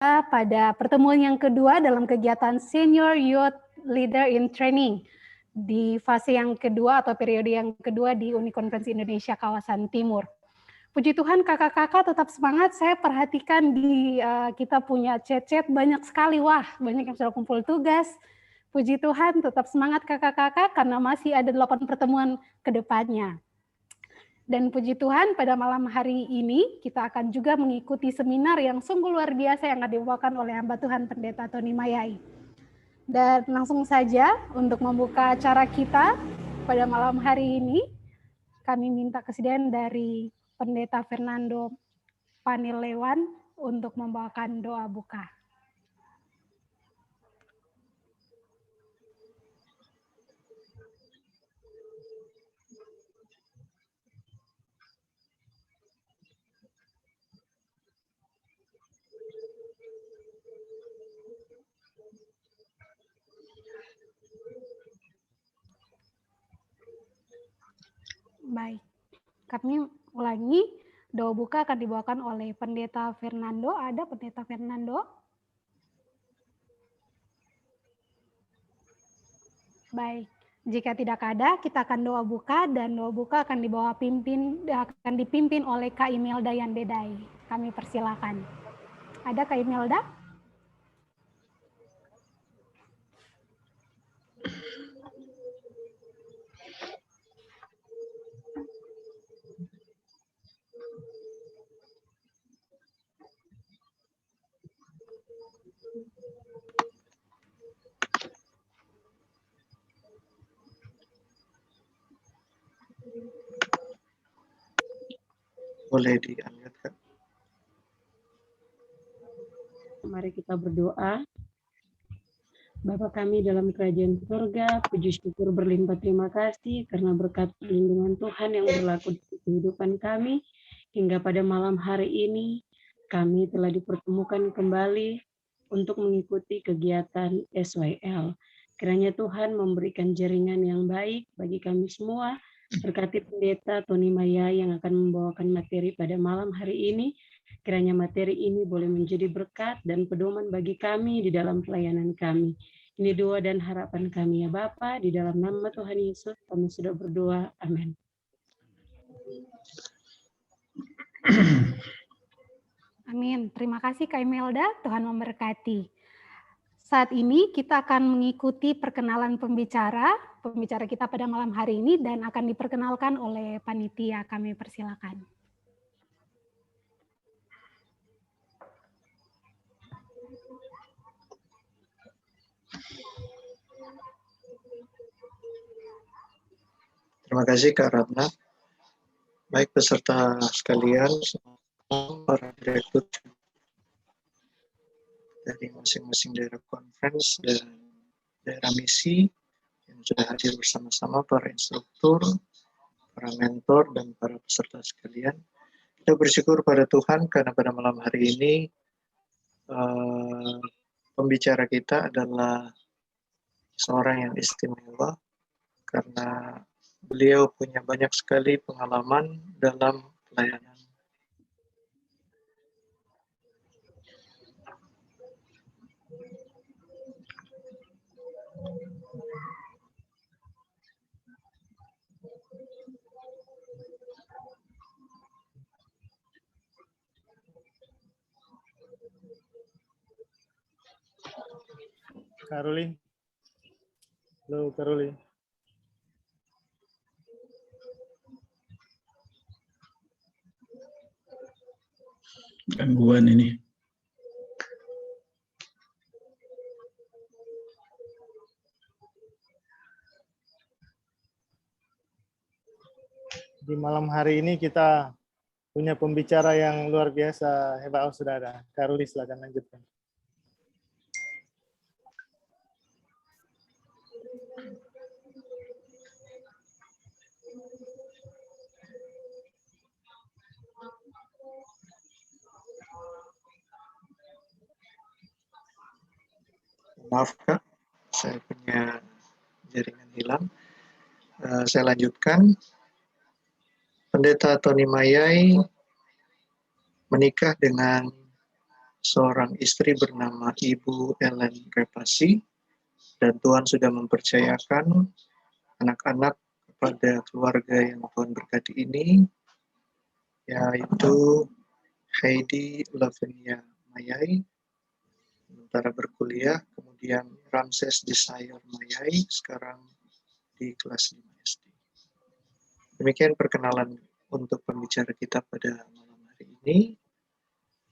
pada pertemuan yang kedua dalam kegiatan Senior Youth Leader in Training di fase yang kedua atau periode yang kedua di Unikonferensi Indonesia Kawasan Timur. Puji Tuhan kakak-kakak tetap semangat. Saya perhatikan di kita punya chat-chat banyak sekali. Wah, banyak yang sudah kumpul tugas. Puji Tuhan tetap semangat kakak-kakak karena masih ada 8 pertemuan ke depannya. Dan puji Tuhan pada malam hari ini kita akan juga mengikuti seminar yang sungguh luar biasa yang akan dibawakan oleh hamba Tuhan Pendeta Tony Mayai. Dan langsung saja untuk membuka acara kita pada malam hari ini, kami minta kesediaan dari Pendeta Fernando Panilewan untuk membawakan doa buka. Baik, kami ulangi, doa buka akan dibawakan oleh Pendeta Fernando. Ada Pendeta Fernando? Baik, jika tidak ada, kita akan doa buka dan doa buka akan dipimpin oleh Kak Imelda Yandedai. Kami persilakan. Ada Kak Imelda? Boleh di-unmute, Kak. Mari kita berdoa. Bapa kami dalam kerajaan surga, puji syukur berlimpah terima kasih karena berkat perlindungan Tuhan yang berlaku di kehidupan kami. Hingga pada malam hari ini, kami telah dipertemukan kembali untuk mengikuti kegiatan SYL. Kiranya Tuhan memberikan jaringan yang baik bagi kami semua. Berkati Pendeta Tony Mayai yang akan membawakan materi pada malam hari ini. Kiranya materi ini boleh menjadi berkat dan pedoman bagi kami di dalam pelayanan kami. Ini doa dan harapan kami ya Bapa, di dalam nama Tuhan Yesus kami sudah berdoa. Amin. Amin. Terima kasih Kak Imelda, Tuhan memberkati. Saat ini kita akan mengikuti perkenalan pembicara kita pada malam hari ini dan akan diperkenalkan oleh panitia. Kami persilakan. Terima kasih Kak Ratna. Baik peserta sekalian, para direktur dari masing-masing daerah conference dan daerah misi yang sudah hadir bersama-sama, para instruktur, para mentor, dan para peserta sekalian. Kita bersyukur pada Tuhan karena pada malam hari ini pembicara kita adalah seorang yang istimewa karena beliau punya banyak sekali pengalaman dalam pelayanan. Karoli. Halo, Karoli. Gangguan ini. Di malam hari ini kita punya pembicara yang luar biasa, hebat, saudara. Karoli, silakan lanjutkan. Maaf Kak, saya punya jaringan hilang. Saya lanjutkan. Pendeta Tony Mayai menikah dengan seorang istri bernama Ibu Ellen Repasi, dan Tuhan sudah mempercayakan anak-anak kepada keluarga yang Tuhan berkati ini, yaitu Heidi Lavinia Mayai, sementara berkuliah, kemudian Ramses Desire Mayai, sekarang di kelas 5 SD. Demikian perkenalan untuk pembicara kita pada malam hari ini.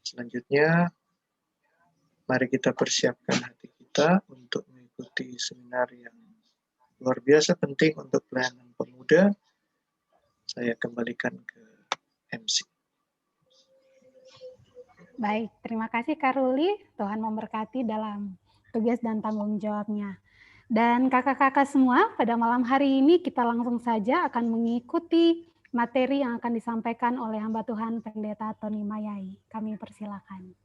Selanjutnya, mari kita persiapkan hati kita untuk mengikuti seminar yang luar biasa penting untuk pelayanan pemuda. Saya kembalikan ke MC. Baik, terima kasih Kak Ruli. Tuhan memberkati dalam tugas dan tanggung jawabnya. Dan kakak-kakak semua, pada malam hari ini kita langsung saja akan mengikuti materi yang akan disampaikan oleh hamba Tuhan Pendeta Tony Mayai. Kami persilakan.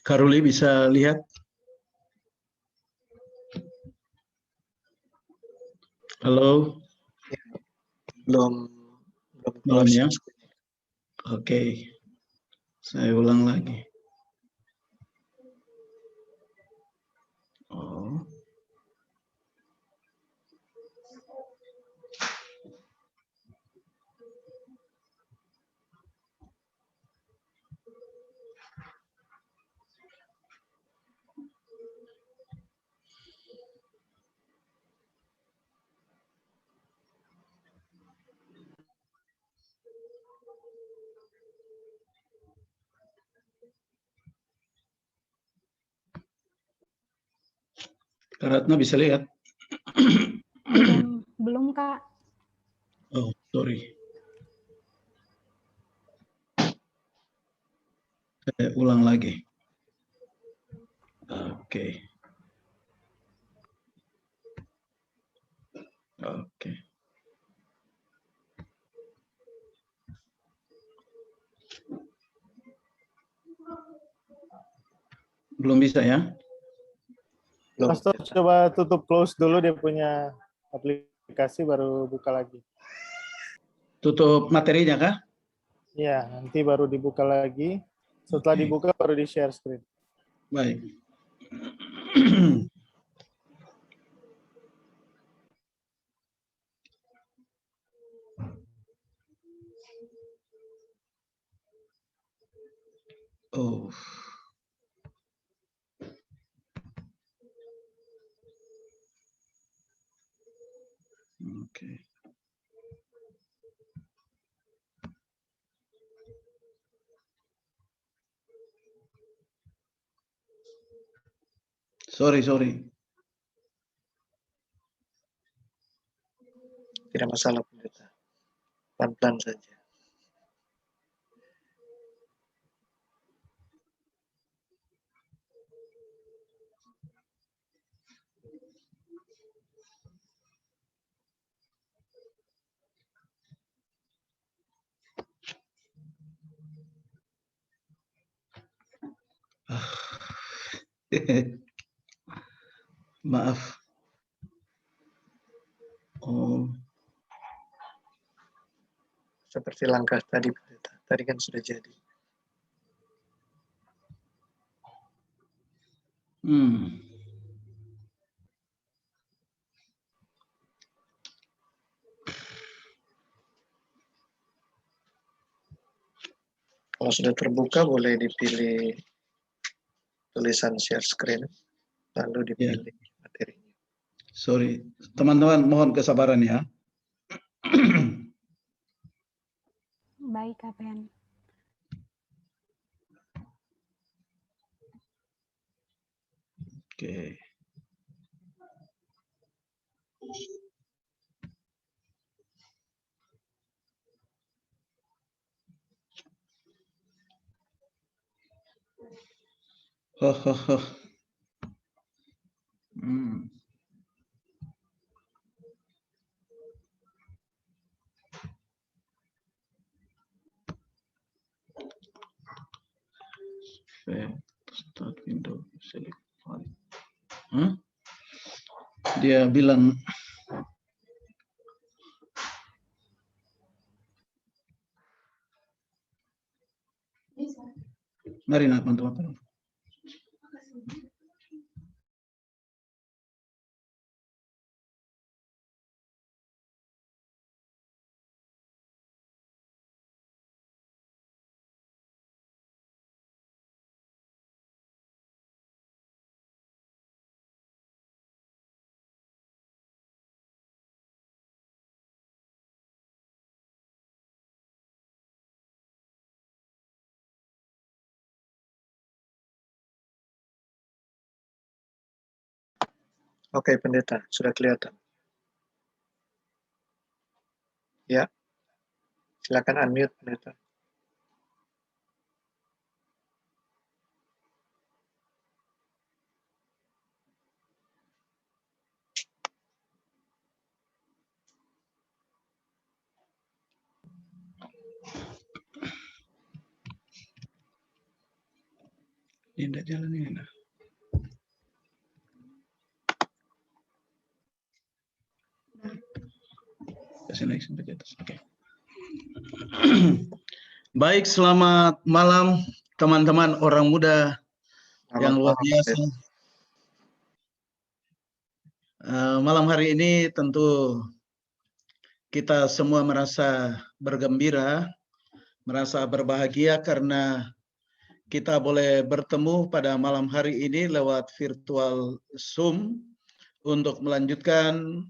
Karuli bisa lihat? Halo? Belum ya? Oke. Saya ulang lagi. Oh. Kak Ratna bisa lihat? Belum Kak. Oh, sorry. Saya ulang lagi. Oke. Oke. Belum bisa ya? Pastor coba tutup close dulu dia punya aplikasi baru buka lagi. Tutup materinya kah? Iya, nanti baru dibuka lagi. Setelah dibuka baru di share screen. Baik. Oh. Oke. Sorry. Tidak masalah, Pendeta. Pelan-pelan saja. Maaf. Oh. Seperti langkah tadi, Pendeta. Tadi kan sudah jadi. Kalau sudah terbuka, boleh dipilih tulisan share screen, lalu dipilih materinya. Sorry. Teman-teman, mohon kesabaran ya. Baik Kak Ben. Oke. Start window, select file. Dia bilang mari nak teman-teman. Oke, pendeta, sudah kelihatan. Ya, silakan unmute, pendeta. Ini tidak jalan ini. Nah. Kasih naik sampai di atas. Oke. Baik, selamat malam teman-teman orang muda yang luar biasa. Malam hari ini tentu kita semua merasa bergembira, merasa berbahagia karena kita boleh bertemu pada malam hari ini lewat virtual Zoom untuk melanjutkan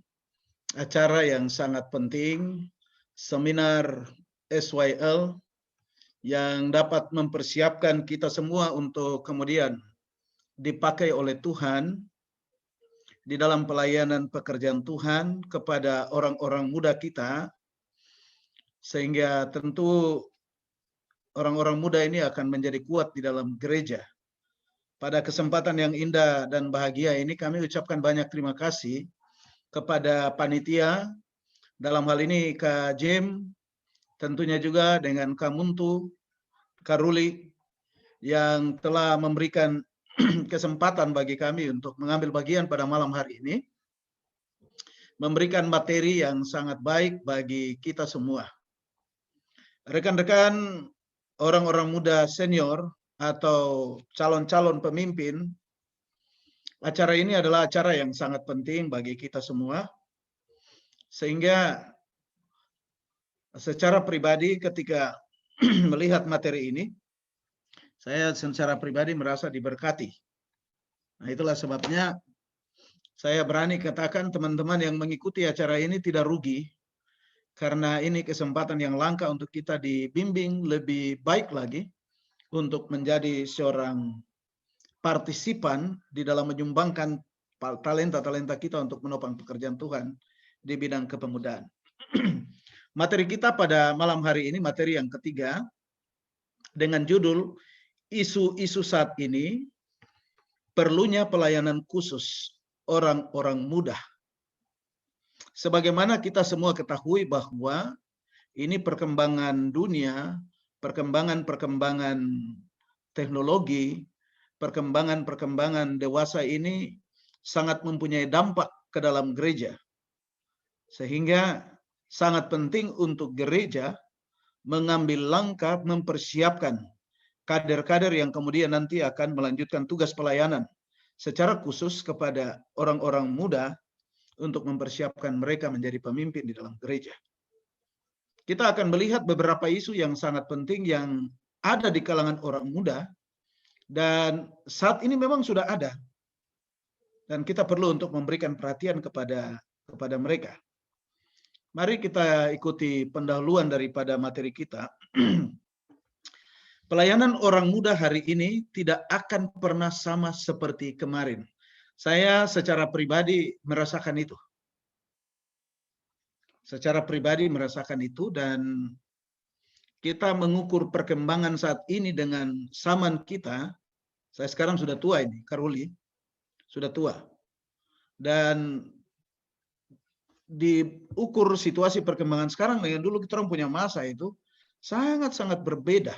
acara yang sangat penting, seminar SYL yang dapat mempersiapkan kita semua untuk kemudian dipakai oleh Tuhan di dalam pelayanan pekerjaan Tuhan kepada orang-orang muda kita, sehingga tentu orang-orang muda ini akan menjadi kuat di dalam gereja. Pada kesempatan yang indah dan bahagia ini kami ucapkan banyak terima kasih kepada panitia, dalam hal ini Kak Jem, tentunya juga dengan Kak Muntu, Kak Ruli, yang telah memberikan kesempatan bagi kami untuk mengambil bagian pada malam hari ini, memberikan materi yang sangat baik bagi kita semua. Rekan-rekan orang-orang muda senior atau calon-calon pemimpin, acara ini adalah acara yang sangat penting bagi kita semua, sehingga secara pribadi ketika melihat materi ini, saya secara pribadi merasa diberkati. Nah, itulah sebabnya saya berani katakan teman-teman yang mengikuti acara ini tidak rugi, karena ini kesempatan yang langka untuk kita dibimbing lebih baik lagi untuk menjadi seorang partisipan di dalam menyumbangkan talenta-talenta kita untuk menopang pekerjaan Tuhan di bidang kepemudaan. Materi kita pada malam hari ini, materi yang ketiga, dengan judul isu-isu saat ini, perlunya pelayanan khusus orang-orang muda. Sebagaimana kita semua ketahui bahwa ini perkembangan dunia, perkembangan teknologi, perkembangan dewasa ini sangat mempunyai dampak ke dalam gereja. Sehingga sangat penting untuk gereja mengambil langkah mempersiapkan kader-kader yang kemudian nanti akan melanjutkan tugas pelayanan secara khusus kepada orang-orang muda untuk mempersiapkan mereka menjadi pemimpin di dalam gereja. Kita akan melihat beberapa isu yang sangat penting yang ada di kalangan orang muda, dan saat ini memang sudah ada. Dan kita perlu untuk memberikan perhatian kepada mereka. Mari kita ikuti pendahuluan daripada materi kita. Pelayanan orang muda hari ini tidak akan pernah sama seperti kemarin. Saya secara pribadi merasakan itu. Secara pribadi merasakan itu, dan kita mengukur perkembangan saat ini dengan zaman kita. Saya sekarang sudah tua ini, Karuli. Sudah tua. Dan diukur situasi perkembangan sekarang dengan dulu kita orang punya masa itu sangat-sangat berbeda.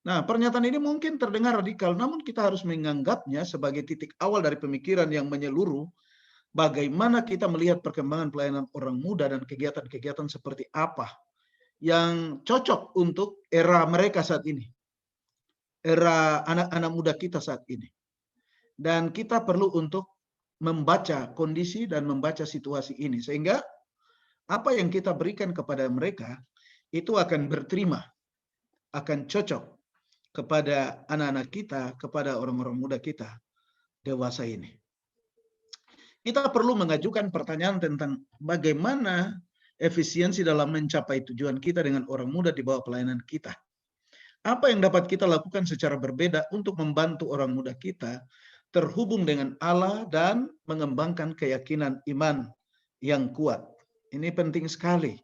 Nah, pernyataan ini mungkin terdengar radikal, namun kita harus menganggapnya sebagai titik awal dari pemikiran yang menyeluruh bagaimana kita melihat perkembangan pelayanan orang muda dan kegiatan-kegiatan seperti apa yang cocok untuk era mereka saat ini, era anak-anak muda kita saat ini. Dan kita perlu untuk membaca kondisi dan membaca situasi ini, sehingga apa yang kita berikan kepada mereka itu akan berterima, akan cocok kepada anak-anak kita, kepada orang-orang muda kita dewasa ini. Kita perlu mengajukan pertanyaan tentang bagaimana efisiensi dalam mencapai tujuan kita dengan orang muda di bawah pelayanan kita. Apa yang dapat kita lakukan secara berbeda untuk membantu orang muda kita terhubung dengan Allah dan mengembangkan keyakinan iman yang kuat. Ini penting sekali.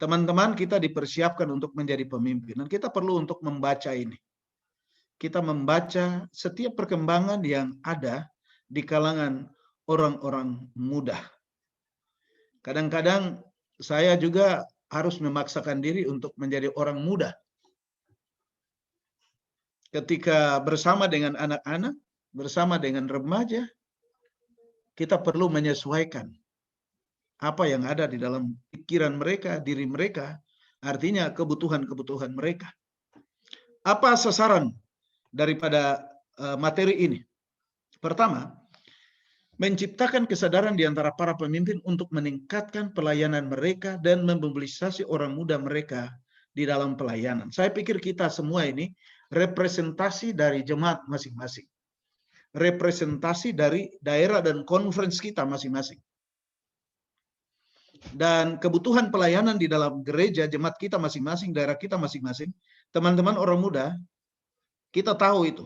Teman-teman, kita dipersiapkan untuk menjadi pemimpin dan kita perlu untuk membaca ini. Kita membaca setiap perkembangan yang ada di kalangan orang-orang muda. Kadang-kadang saya juga harus memaksakan diri untuk menjadi orang muda. Ketika bersama dengan anak-anak, bersama dengan remaja, kita perlu menyesuaikan apa yang ada di dalam pikiran mereka, diri mereka, artinya kebutuhan-kebutuhan mereka. Apa sasaran daripada materi ini? Pertama, menciptakan kesadaran di antara para pemimpin untuk meningkatkan pelayanan mereka dan memobilisasi orang muda mereka di dalam pelayanan. Saya pikir kita semua ini representasi dari jemaat masing-masing. Representasi dari daerah dan conference kita masing-masing. Dan kebutuhan pelayanan di dalam gereja, jemaat kita masing-masing, daerah kita masing-masing, teman-teman orang muda, kita tahu itu.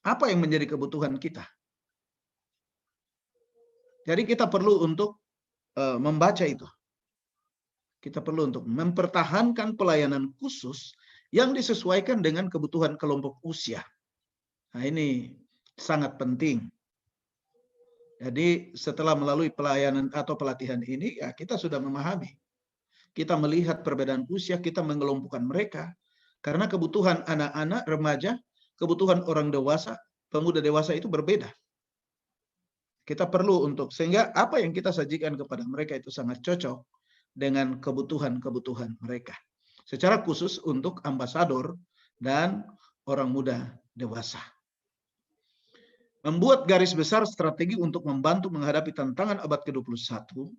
Apa yang menjadi kebutuhan kita? Jadi kita perlu untuk membaca itu. Kita perlu untuk mempertahankan pelayanan khusus yang disesuaikan dengan kebutuhan kelompok usia. Nah, ini sangat penting. Jadi setelah melalui pelayanan atau pelatihan ini, ya kita sudah memahami. Kita melihat perbedaan usia, kita mengelompokkan mereka. Karena kebutuhan anak-anak, remaja, kebutuhan orang dewasa, pemuda dewasa itu berbeda. Kita perlu untuk, sehingga apa yang kita sajikan kepada mereka itu sangat cocok dengan kebutuhan-kebutuhan mereka. Secara khusus untuk ambasador dan orang muda dewasa. Membuat garis besar strategi untuk membantu menghadapi tantangan abad ke-21,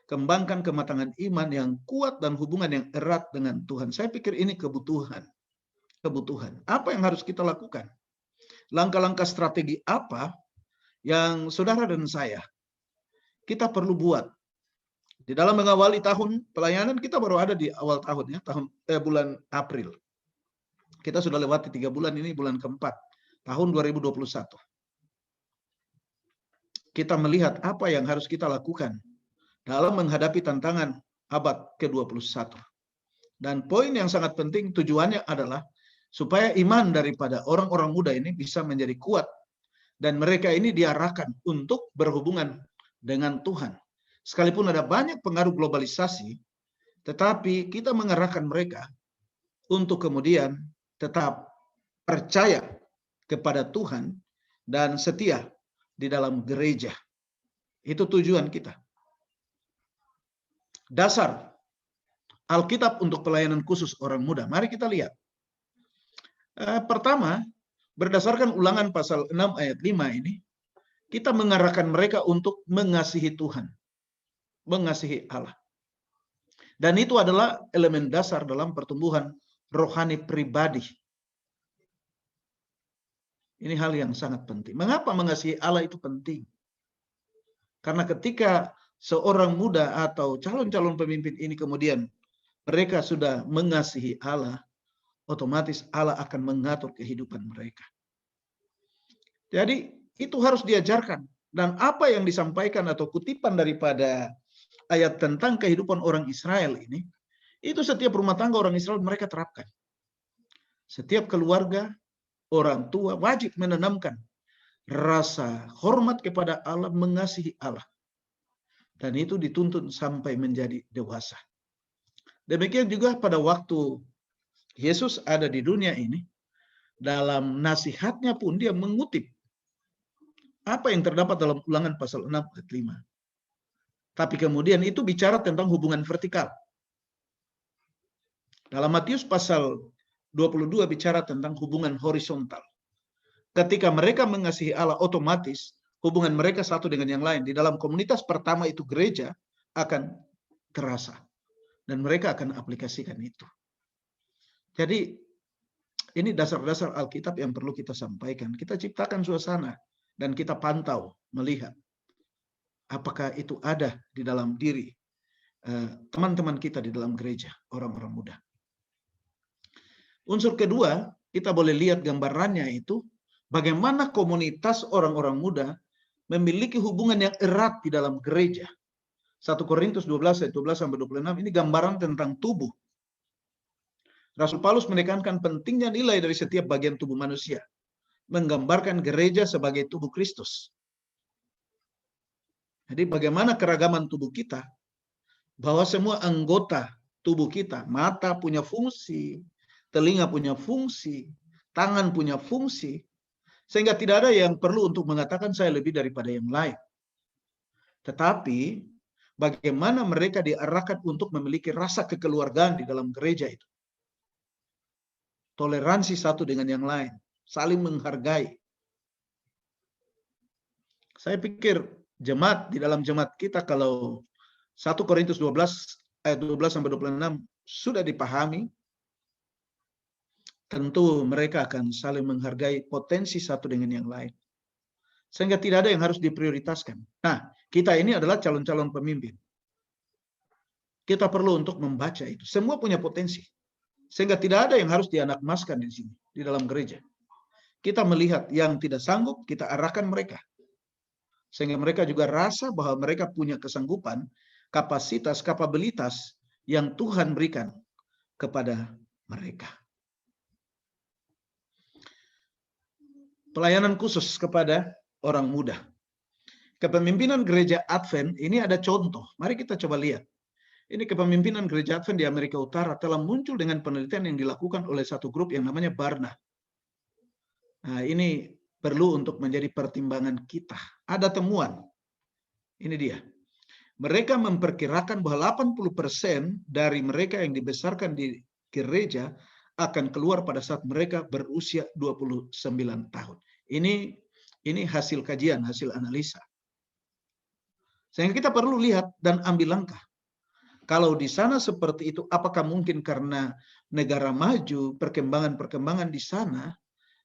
kembangkan kematangan iman yang kuat dan hubungan yang erat dengan Tuhan. Saya pikir ini kebutuhan. Kebutuhan. Apa yang harus kita lakukan? Langkah-langkah strategi apa yang saudara dan saya kita perlu buat di dalam mengawali tahun pelayanan? Kita baru ada di awal tahun, ya, bulan April. Kita sudah lewati 3 bulan, ini bulan keempat tahun 2021. Kita melihat apa yang harus kita lakukan dalam menghadapi tantangan abad ke-21. Dan poin yang sangat penting, tujuannya adalah supaya iman daripada orang-orang muda ini bisa menjadi kuat. Dan mereka ini diarahkan untuk berhubungan dengan Tuhan. Sekalipun ada banyak pengaruh globalisasi, tetapi kita mengarahkan mereka untuk kemudian tetap percaya kepada Tuhan dan setia di dalam gereja. Itu tujuan kita. Dasar Alkitab untuk pelayanan khusus orang muda. Mari kita lihat. Pertama, berdasarkan Ulangan pasal 6 ayat 5 ini, kita mengarahkan mereka untuk mengasihi Tuhan, mengasihi Allah. Dan itu adalah elemen dasar dalam pertumbuhan rohani pribadi. Ini hal yang sangat penting. Mengapa mengasihi Allah itu penting? Karena ketika seorang muda atau calon-calon pemimpin ini kemudian mereka sudah mengasihi Allah, otomatis Allah akan mengatur kehidupan mereka. Jadi itu harus diajarkan. Dan apa yang disampaikan atau kutipan daripada ayat tentang kehidupan orang Israel ini, itu setiap rumah tangga orang Israel mereka terapkan. Setiap keluarga, orang tua wajib menanamkan rasa hormat kepada Allah, mengasihi Allah. Dan itu dituntun sampai menjadi dewasa. Demikian juga pada waktu Yesus ada di dunia ini, dalam nasihatnya pun dia mengutip apa yang terdapat dalam Ulangan pasal 6 ayat 5. Tapi kemudian itu bicara tentang hubungan vertikal. Dalam Matius pasal 22 bicara tentang hubungan horizontal. Ketika mereka mengasihi Allah, otomatis hubungan mereka satu dengan yang lain. Di dalam komunitas pertama itu gereja akan terasa. Dan mereka akan aplikasikan itu. Jadi ini dasar-dasar Alkitab yang perlu kita sampaikan. Kita ciptakan suasana dan kita pantau, melihat apakah itu ada di dalam diri teman-teman kita di dalam gereja, orang-orang muda. Unsur kedua, kita boleh lihat gambarannya itu, bagaimana komunitas orang-orang muda memiliki hubungan yang erat di dalam gereja. 1 Korintus 12 ayat 12-26 ini gambaran tentang tubuh. Rasul Paulus menekankan pentingnya nilai dari setiap bagian tubuh manusia, menggambarkan gereja sebagai tubuh Kristus. Jadi bagaimana keragaman tubuh kita, bahwa semua anggota tubuh kita, mata punya fungsi, telinga punya fungsi, tangan punya fungsi, sehingga tidak ada yang perlu untuk mengatakan saya lebih daripada yang lain. Tetapi bagaimana mereka diarahkan untuk memiliki rasa kekeluargaan di dalam gereja itu. Toleransi satu dengan yang lain, saling menghargai. Saya pikir jemaat, di dalam jemaat kita, kalau 1 Korintus 12 ayat 12-26 sudah dipahami, tentu mereka akan saling menghargai potensi satu dengan yang lain. Sehingga tidak ada yang harus diprioritaskan. Nah, kita ini adalah calon-calon pemimpin. Kita perlu untuk membaca itu. Semua punya potensi. Sehingga tidak ada yang harus dianakmaskan di sini, di dalam gereja. Kita melihat yang tidak sanggup, kita arahkan mereka. Sehingga mereka juga rasa bahwa mereka punya kesanggupan, kapasitas, kapabilitas yang Tuhan berikan kepada mereka. Pelayanan khusus kepada orang muda. Kepemimpinan gereja Advent ini ada contoh. Mari kita coba lihat. Ini kepemimpinan gereja Advent di Amerika Utara telah muncul dengan penelitian yang dilakukan oleh satu grup yang namanya Barna. Nah, ini perlu untuk menjadi pertimbangan kita. Ada temuan. Ini dia. Mereka memperkirakan bahwa 80% dari mereka yang dibesarkan di gereja akan keluar pada saat mereka berusia 29 tahun. Ini hasil kajian, hasil analisa. Sehingga kita perlu lihat dan ambil langkah. Kalau di sana seperti itu, apakah mungkin karena negara maju, perkembangan-perkembangan di sana?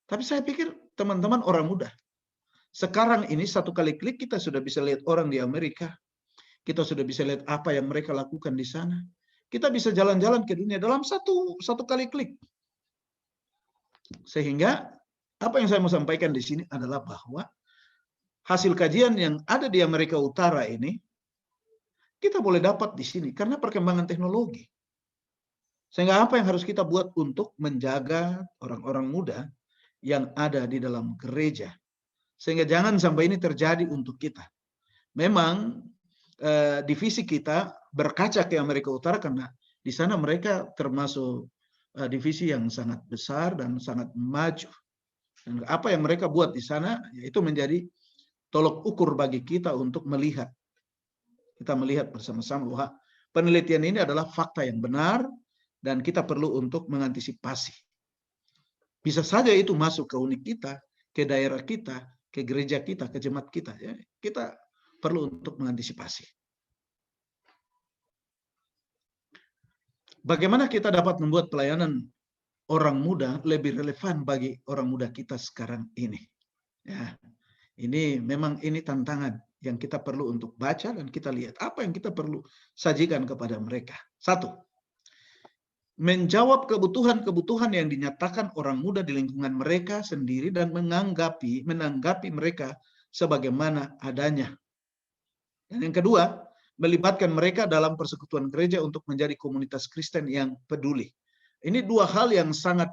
Tapi saya pikir teman-teman orang muda, sekarang ini satu kali klik kita sudah bisa lihat orang di Amerika. Kita sudah bisa lihat apa yang mereka lakukan di sana. Kita bisa jalan-jalan ke dunia dalam satu kali klik. Sehingga apa yang saya mau sampaikan di sini adalah bahwa hasil kajian yang ada di Amerika Utara ini kita boleh dapat di sini karena perkembangan teknologi. Sehingga apa yang harus kita buat untuk menjaga orang-orang muda yang ada di dalam gereja. Sehingga jangan sampai ini terjadi untuk kita. Memang divisi kita berkaca ke Amerika Utara karena di sana mereka termasuk divisi yang sangat besar dan sangat maju. Dan apa yang mereka buat di sana, yaitu menjadi tolok ukur bagi kita untuk melihat. Kita melihat bersama-sama bahwa penelitian ini adalah fakta yang benar dan kita perlu untuk mengantisipasi. Bisa saja itu masuk ke unit kita, ke daerah kita, ke gereja kita, ke jemaat kita. Ya. Kita perlu untuk mengantisipasi. Bagaimana kita dapat membuat pelayanan orang muda lebih relevan bagi orang muda kita sekarang ini? Ya, ini memang tantangan yang kita perlu untuk baca dan kita lihat apa yang kita perlu sajikan kepada mereka. Satu, menjawab kebutuhan-kebutuhan yang dinyatakan orang muda di lingkungan mereka sendiri dan menanggapi mereka sebagaimana adanya. Dan yang kedua, melibatkan mereka dalam persekutuan gereja untuk menjadi komunitas Kristen yang peduli. Ini dua hal yang sangat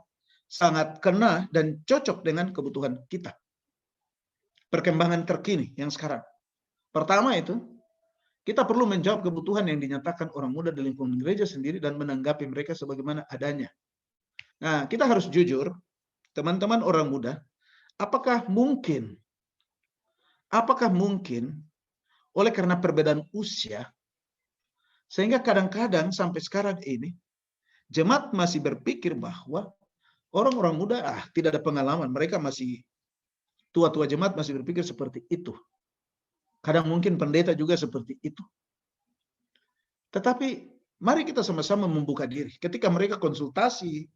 kena dan cocok dengan kebutuhan kita. Perkembangan terkini yang sekarang. Pertama itu, kita perlu menjawab kebutuhan yang dinyatakan orang muda di lingkungan gereja sendiri dan menanggapi mereka sebagaimana adanya. Nah, kita harus jujur, teman-teman orang muda, apakah mungkin oleh karena perbedaan usia, sehingga kadang-kadang sampai sekarang ini, jemaat masih berpikir bahwa orang-orang muda, tidak ada pengalaman, mereka masih tua-tua, jemaat masih berpikir seperti itu. Kadang mungkin pendeta juga seperti itu. Tetapi mari kita sama-sama membuka diri. Ketika mereka konsultasi,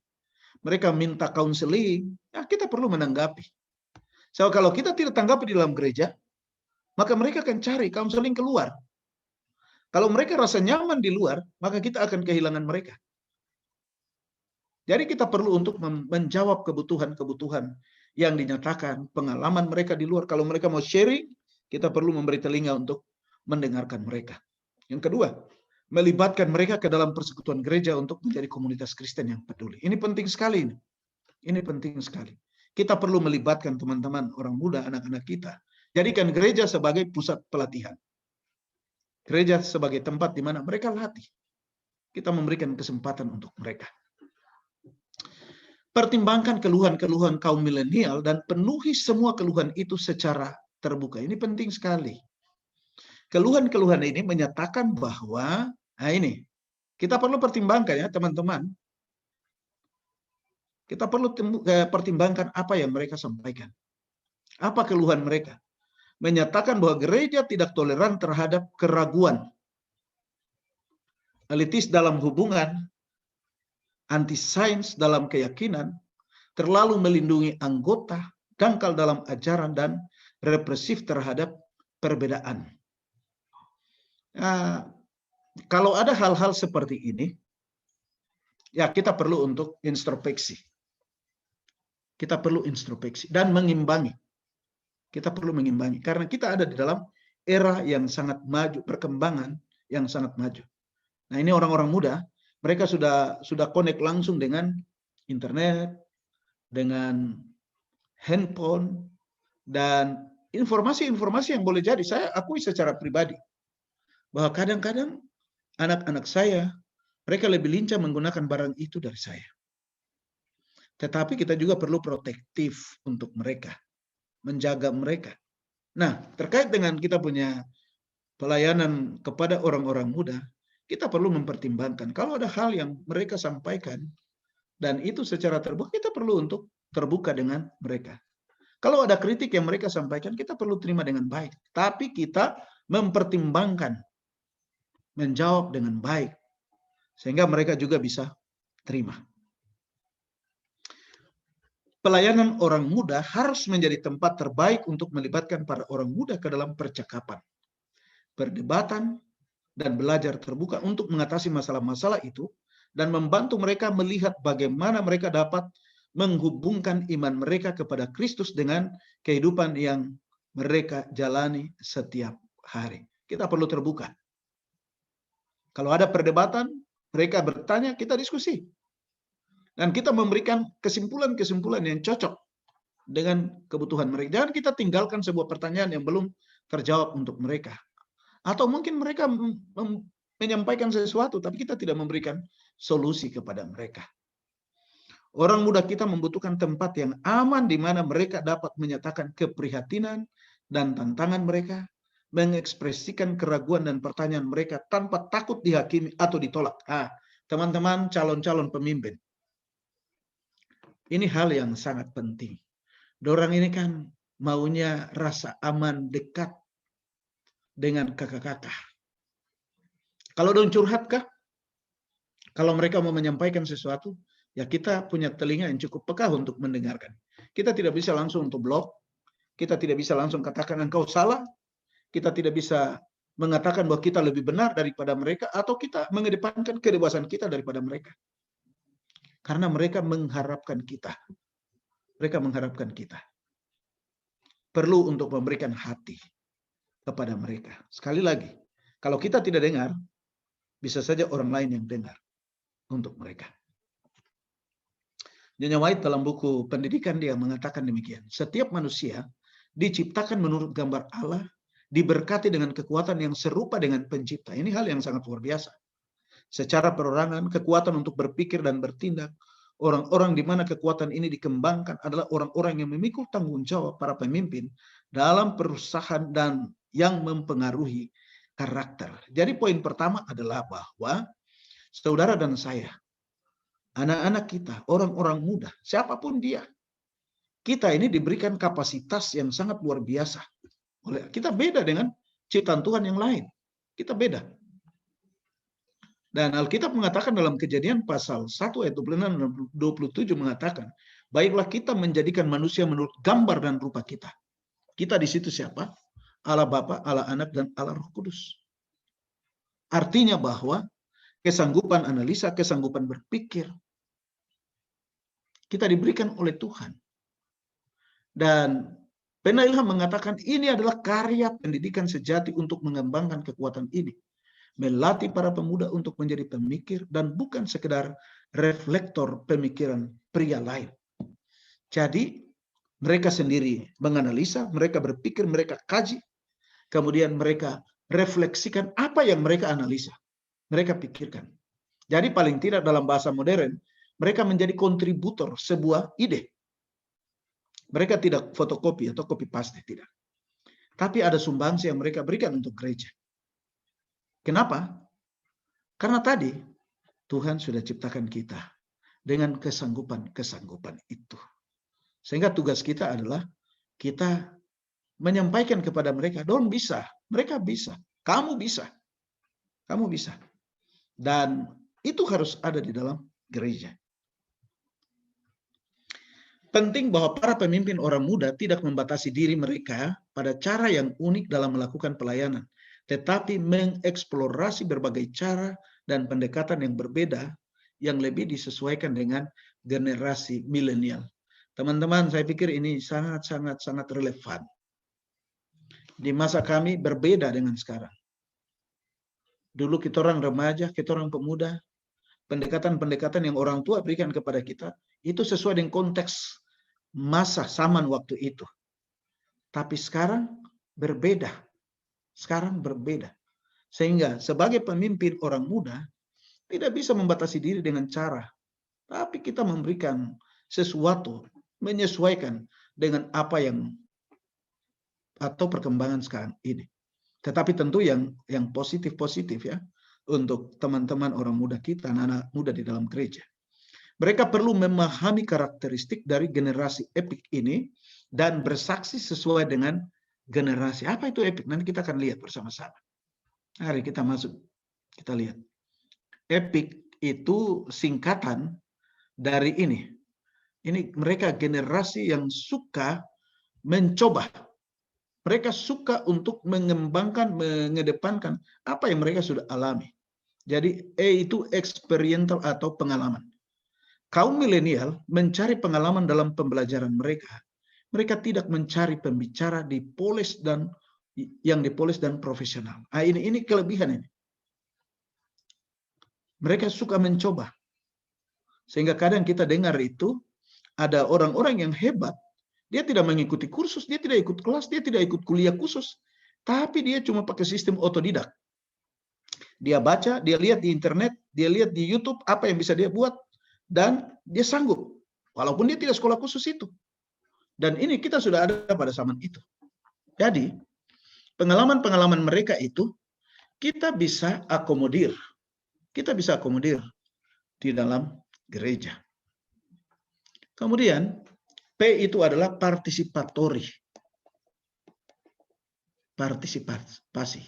mereka minta counseling, kita perlu menanggapi. So, kalau kita tidak tanggapi di dalam gereja, maka mereka akan cari counseling keluar. Kalau mereka rasa nyaman di luar, maka kita akan kehilangan mereka. Jadi kita perlu untuk menjawab kebutuhan-kebutuhan yang dinyatakan, pengalaman mereka di luar. Kalau mereka mau sharing, kita perlu memberi telinga untuk mendengarkan mereka. Yang kedua, melibatkan mereka ke dalam persekutuan gereja untuk menjadi komunitas Kristen yang peduli. Ini penting sekali. Ini penting sekali. Kita perlu melibatkan teman-teman orang muda, anak-anak kita. Jadikan gereja sebagai pusat pelatihan. Gereja sebagai tempat di mana mereka latih. Kita memberikan kesempatan untuk mereka. Pertimbangkan keluhan-keluhan kaum milenial dan penuhi semua keluhan itu secara terbuka. Ini penting sekali. Keluhan-keluhan ini menyatakan bahwa, ini, kita perlu pertimbangkan ya teman-teman. Kita perlu pertimbangkan apa yang mereka sampaikan. Apa keluhan mereka? Menyatakan bahwa gereja tidak toleran terhadap keraguan. Elitis dalam hubungan, anti-sains dalam keyakinan, terlalu melindungi anggota, dangkal dalam ajaran, dan represif terhadap perbedaan. Kalau ada hal-hal seperti ini, ya kita perlu untuk introspeksi. Kita perlu introspeksi dan mengimbangi. Kita perlu mengimbangi karena kita ada di dalam era yang sangat maju, perkembangan yang sangat maju. Nah, ini orang-orang muda, mereka sudah connect langsung dengan internet, dengan handphone, dan informasi-informasi yang boleh jadi. Saya akui secara pribadi bahwa kadang-kadang anak-anak saya, mereka lebih lincah menggunakan barang itu dari saya. Tetapi kita juga perlu protektif untuk mereka, menjaga mereka. Nah, terkait dengan kita punya pelayanan kepada orang-orang muda, kita perlu mempertimbangkan. Kalau ada hal yang mereka sampaikan, dan itu secara terbuka, kita perlu untuk terbuka dengan mereka. Kalau ada kritik yang mereka sampaikan, kita perlu terima dengan baik. Tapi kita mempertimbangkan, menjawab dengan baik, sehingga mereka juga bisa terima. Pelayanan orang muda harus menjadi tempat terbaik untuk melibatkan para orang muda ke dalam percakapan, perdebatan, dan belajar terbuka untuk mengatasi masalah-masalah itu dan membantu mereka melihat bagaimana mereka dapat menghubungkan iman mereka kepada Kristus dengan kehidupan yang mereka jalani setiap hari. Kita perlu terbuka. Kalau ada perdebatan, mereka bertanya, kita diskusi. Dan kita memberikan kesimpulan-kesimpulan yang cocok dengan kebutuhan mereka. Jangan kita tinggalkan sebuah pertanyaan yang belum terjawab untuk mereka. Atau mungkin mereka menyampaikan sesuatu, tapi kita tidak memberikan solusi kepada mereka. Orang muda kita membutuhkan tempat yang aman di mana mereka dapat menyatakan keprihatinan dan tantangan mereka, mengekspresikan keraguan dan pertanyaan mereka tanpa takut dihakimi atau ditolak. Teman-teman calon-calon pemimpin, ini hal yang sangat penting. Dorang ini kan maunya rasa aman dekat dengan kakak-kakak. Kalau dong curhat kah? Kalau mereka mau menyampaikan sesuatu, ya kita punya telinga yang cukup peka untuk mendengarkan. Kita tidak bisa langsung untuk blok. Kita tidak bisa langsung katakan engkau salah. Kita tidak bisa mengatakan bahwa kita lebih benar daripada mereka. Atau kita mengedepankan kedewasaan kita daripada mereka. Karena mereka mengharapkan kita. Mereka mengharapkan kita. Perlu untuk memberikan hati kepada mereka. Sekali lagi, kalau kita tidak dengar, bisa saja orang lain yang dengar untuk mereka. Nyonya White dalam buku Pendidikan dia mengatakan demikian. Setiap manusia diciptakan menurut gambar Allah, diberkati dengan kekuatan yang serupa dengan pencipta. Ini hal yang sangat luar biasa. Secara perorangan, kekuatan untuk berpikir dan bertindak, Orang-orang di mana kekuatan ini dikembangkan adalah orang-orang yang memikul tanggung jawab para pemimpin dalam perusahaan dan yang mempengaruhi karakter. Jadi poin pertama adalah bahwa saudara dan saya, anak-anak kita, orang-orang muda, siapapun dia, kita ini diberikan kapasitas yang sangat luar biasa. Kita beda dengan ciptaan Tuhan yang lain. Kita beda. Dan Alkitab mengatakan dalam Kejadian pasal 1 ayat 26 dan 27 mengatakan, baiklah kita menjadikan manusia menurut gambar dan rupa kita. Kita di situ siapa? Allah Bapa, Allah Anak, dan Allah Roh Kudus. Artinya bahwa kesanggupan analisa, kesanggupan berpikir, kita diberikan oleh Tuhan. Dan Pendeta Ilham mengatakan ini adalah karya pendidikan sejati untuk mengembangkan kekuatan ini. Melatih para pemuda untuk menjadi pemikir dan bukan sekedar reflektor pemikiran pria lain. Jadi mereka sendiri menganalisa, mereka berpikir, mereka kaji, kemudian mereka refleksikan apa yang mereka analisa, mereka pikirkan. Jadi paling tidak dalam bahasa modern, mereka menjadi kontributor sebuah ide. Mereka tidak fotokopi atau copy paste, tidak. Tapi ada sumbangsi yang mereka berikan untuk gereja. Kenapa? Karena tadi Tuhan sudah ciptakan kita dengan kesanggupan-kesanggupan itu. Sehingga tugas kita adalah kita menyampaikan kepada mereka, "Dong bisa, mereka bisa, kamu bisa, kamu bisa." Dan itu harus ada di dalam gereja. Penting bahwa para pemimpin orang muda tidak membatasi diri mereka pada cara yang unik dalam melakukan pelayanan, tetapi mengeksplorasi berbagai cara dan pendekatan yang berbeda yang lebih disesuaikan dengan generasi milenial. Teman-teman, saya pikir ini sangat relevan. Di masa kami berbeda dengan sekarang. Dulu kita orang remaja, kita orang pemuda, pendekatan-pendekatan yang orang tua berikan kepada kita, itu sesuai dengan konteks masa zaman waktu itu. Tapi sekarang berbeda. Sekarang berbeda. Sehingga sebagai pemimpin orang muda, tidak bisa membatasi diri dengan cara. Tapi kita memberikan sesuatu, menyesuaikan dengan apa yang, atau perkembangan sekarang ini. Tetapi tentu yang positif-positif ya, untuk teman-teman orang muda kita, anak-anak muda di dalam gereja. Mereka perlu memahami karakteristik dari generasi epik ini dan bersaksi sesuai dengan generasi. Apa itu epik? Nanti kita akan lihat bersama-sama. Hari kita masuk, kita lihat. Epik itu singkatan dari ini. Ini mereka generasi yang suka mencoba. Mereka suka untuk mengembangkan, mengedepankan apa yang mereka sudah alami. Jadi E itu experiential atau pengalaman. Kaum milenial mencari pengalaman dalam pembelajaran mereka. Mereka tidak mencari pembicara dipoles dan yang dipoles dan profesional. Ini kelebihan ini. Mereka suka mencoba. Sehingga kadang kita dengar itu ada orang-orang yang hebat. Dia tidak mengikuti kursus, dia tidak ikut kelas, dia tidak ikut kuliah khusus. Tapi dia cuma pakai sistem otodidak. Dia baca, dia lihat di internet, dia lihat di YouTube apa yang bisa dia buat. Dan dia sanggup. Walaupun dia tidak sekolah khusus itu. Dan ini kita sudah ada pada zaman itu. Jadi, pengalaman-pengalaman mereka itu kita bisa akomodir. Kita bisa akomodir di dalam gereja. Kemudian, P itu adalah partisipatori. Partisipasi.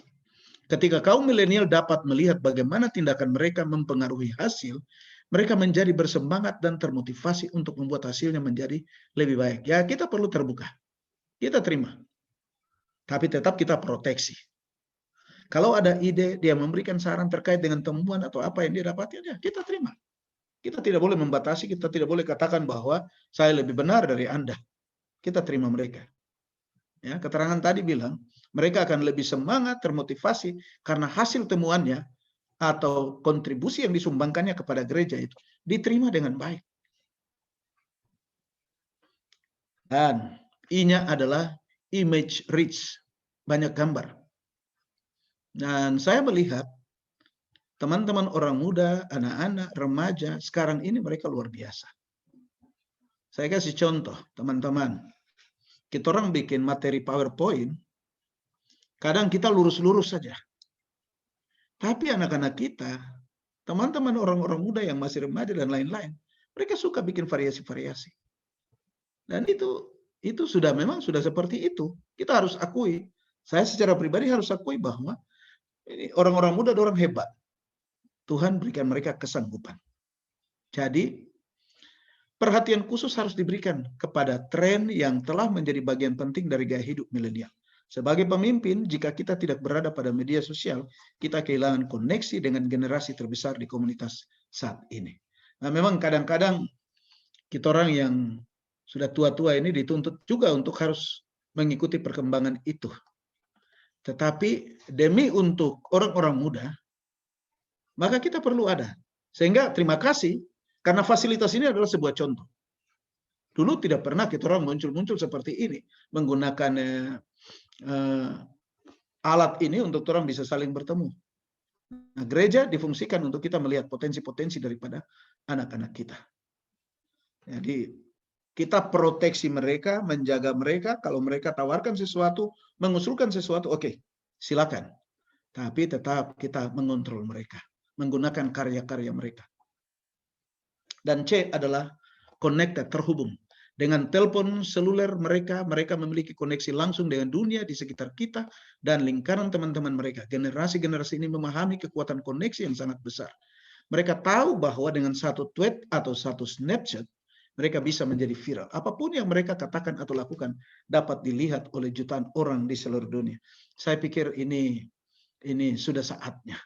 Ketika kaum milenial dapat melihat bagaimana tindakan mereka mempengaruhi hasil, mereka menjadi bersemangat dan termotivasi untuk membuat hasilnya menjadi lebih baik. Ya, kita perlu terbuka. Kita terima. Tapi tetap kita proteksi. Kalau ada ide, dia memberikan saran terkait dengan temuan atau apa yang dia dapati, ya kita terima. Kita tidak boleh membatasi, kita tidak boleh katakan bahwa saya lebih benar dari Anda. Kita terima mereka. Ya, keterangan tadi bilang, mereka akan lebih semangat, termotivasi, karena hasil temuannya atau kontribusi yang disumbangkannya kepada gereja itu diterima dengan baik. Dan I-nya adalah image rich, banyak gambar. Dan saya melihat teman-teman orang muda, anak-anak, remaja, sekarang ini mereka luar biasa. Saya kasih contoh, teman-teman. Kita orang bikin materi PowerPoint, kadang kita lurus-lurus saja. Tapi anak-anak kita, teman-teman orang-orang muda yang masih remaja dan lain-lain, mereka suka bikin variasi-variasi. Dan itu memang sudah seperti itu. Kita harus akui. Saya secara pribadi harus akui bahwa ini orang-orang muda adalah orang hebat. Tuhan berikan mereka kesanggupan. Jadi, perhatian khusus harus diberikan kepada tren yang telah menjadi bagian penting dari gaya hidup milenial. Sebagai pemimpin, jika kita tidak berada pada media sosial, kita kehilangan koneksi dengan generasi terbesar di komunitas saat ini. Nah, memang kadang-kadang kita orang yang sudah tua-tua ini dituntut juga untuk harus mengikuti perkembangan itu. Tetapi demi untuk orang-orang muda, maka kita perlu ada. Sehingga terima kasih, karena fasilitas ini adalah sebuah contoh. Dulu tidak pernah kita orang muncul-muncul seperti ini, menggunakan alat ini untuk orang bisa saling bertemu. Nah, gereja difungsikan untuk kita melihat potensi-potensi daripada anak-anak kita. Jadi kita proteksi mereka, menjaga mereka. Kalau mereka tawarkan sesuatu, mengusulkan sesuatu, oke, silakan. Tapi tetap kita mengontrol mereka, menggunakan karya-karya mereka. Dan C adalah connected, terhubung. Dengan telepon seluler mereka memiliki koneksi langsung dengan dunia di sekitar kita dan lingkaran teman-teman mereka. Generasi-generasi ini memahami kekuatan koneksi yang sangat besar. Mereka tahu bahwa dengan satu tweet atau satu snapshot, mereka bisa menjadi viral. Apapun yang mereka katakan atau lakukan dapat dilihat oleh jutaan orang di seluruh dunia. Saya pikir ini sudah saatnya.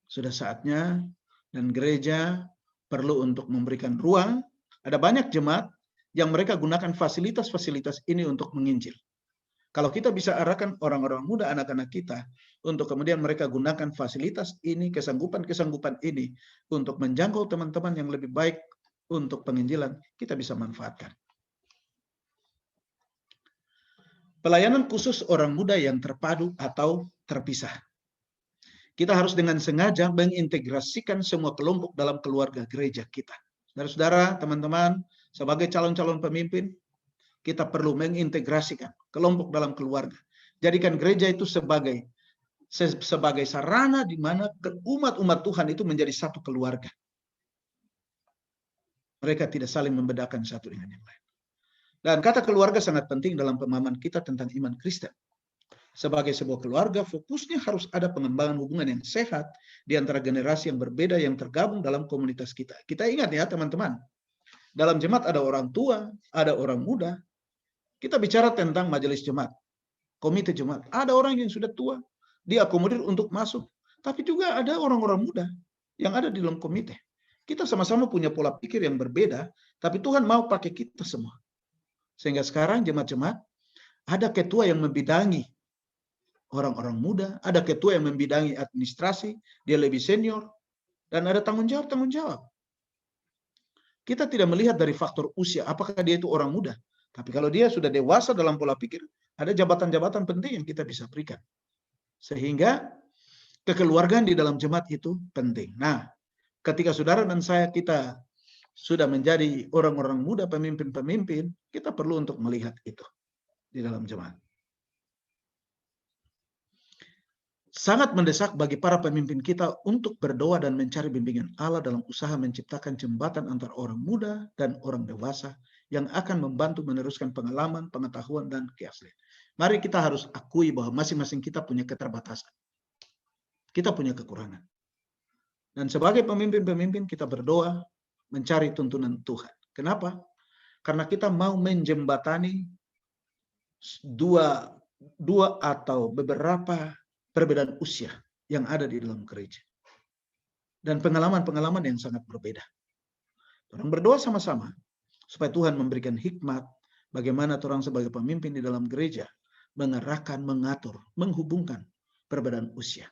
Sudah saatnya dan gereja perlu untuk memberikan ruang. Ada banyak jemaat yang mereka gunakan fasilitas-fasilitas ini untuk menginjil. Kalau kita bisa arahkan orang-orang muda, anak-anak kita, untuk kemudian mereka gunakan fasilitas ini, kesanggupan-kesanggupan ini, untuk menjangkau teman-teman yang lebih baik untuk penginjilan, kita bisa manfaatkan. Pelayanan khusus orang muda yang terpadu atau terpisah. Kita harus dengan sengaja mengintegrasikan semua kelompok dalam keluarga gereja kita. Saudara-saudara, teman-teman, sebagai calon-calon pemimpin, kita perlu mengintegrasikan kelompok dalam keluarga. Jadikan gereja itu sebagai sarana di mana umat-umat Tuhan itu menjadi satu keluarga. Mereka tidak saling membedakan satu dengan yang lain. Dan kata keluarga sangat penting dalam pemahaman kita tentang iman Kristen. Sebagai sebuah keluarga, fokusnya harus ada pengembangan hubungan yang sehat di antara generasi yang berbeda yang tergabung dalam komunitas kita. Kita ingat ya teman-teman, dalam jemaat ada orang tua, ada orang muda. Kita bicara tentang majelis jemaat, komite jemaat. Ada orang yang sudah tua, diakomodir untuk masuk. Tapi juga ada orang-orang muda yang ada di dalam komite. Kita sama-sama punya pola pikir yang berbeda, tapi Tuhan mau pakai kita semua. Sehingga sekarang jemaat-jemaat, ada ketua yang membidangi orang-orang muda, ada ketua yang membidangi administrasi, dia lebih senior, dan ada tanggung jawab. Kita tidak melihat dari faktor usia, apakah dia itu orang muda. Tapi kalau dia sudah dewasa dalam pola pikir, ada jabatan-jabatan penting yang kita bisa berikan. Sehingga kekeluargaan di dalam jemaat itu penting. Nah, ketika saudara dan saya kita sudah menjadi orang-orang muda, pemimpin-pemimpin, kita perlu untuk melihat itu di dalam jemaat. Sangat mendesak bagi para pemimpin kita untuk berdoa dan mencari bimbingan Allah dalam usaha menciptakan jembatan antara orang muda dan orang dewasa yang akan membantu meneruskan pengalaman, pengetahuan, dan keaslian. Mari kita harus akui bahwa masing-masing kita punya keterbatasan. Kita punya kekurangan. Dan sebagai pemimpin-pemimpin kita berdoa mencari tuntunan Tuhan. Kenapa? Karena kita mau menjembatani dua atau beberapa perbedaan usia yang ada di dalam gereja. Dan pengalaman-pengalaman yang sangat berbeda. Orang berdoa sama-sama supaya Tuhan memberikan hikmat bagaimana orang sebagai pemimpin di dalam gereja mengarahkan, mengatur, menghubungkan perbedaan usia.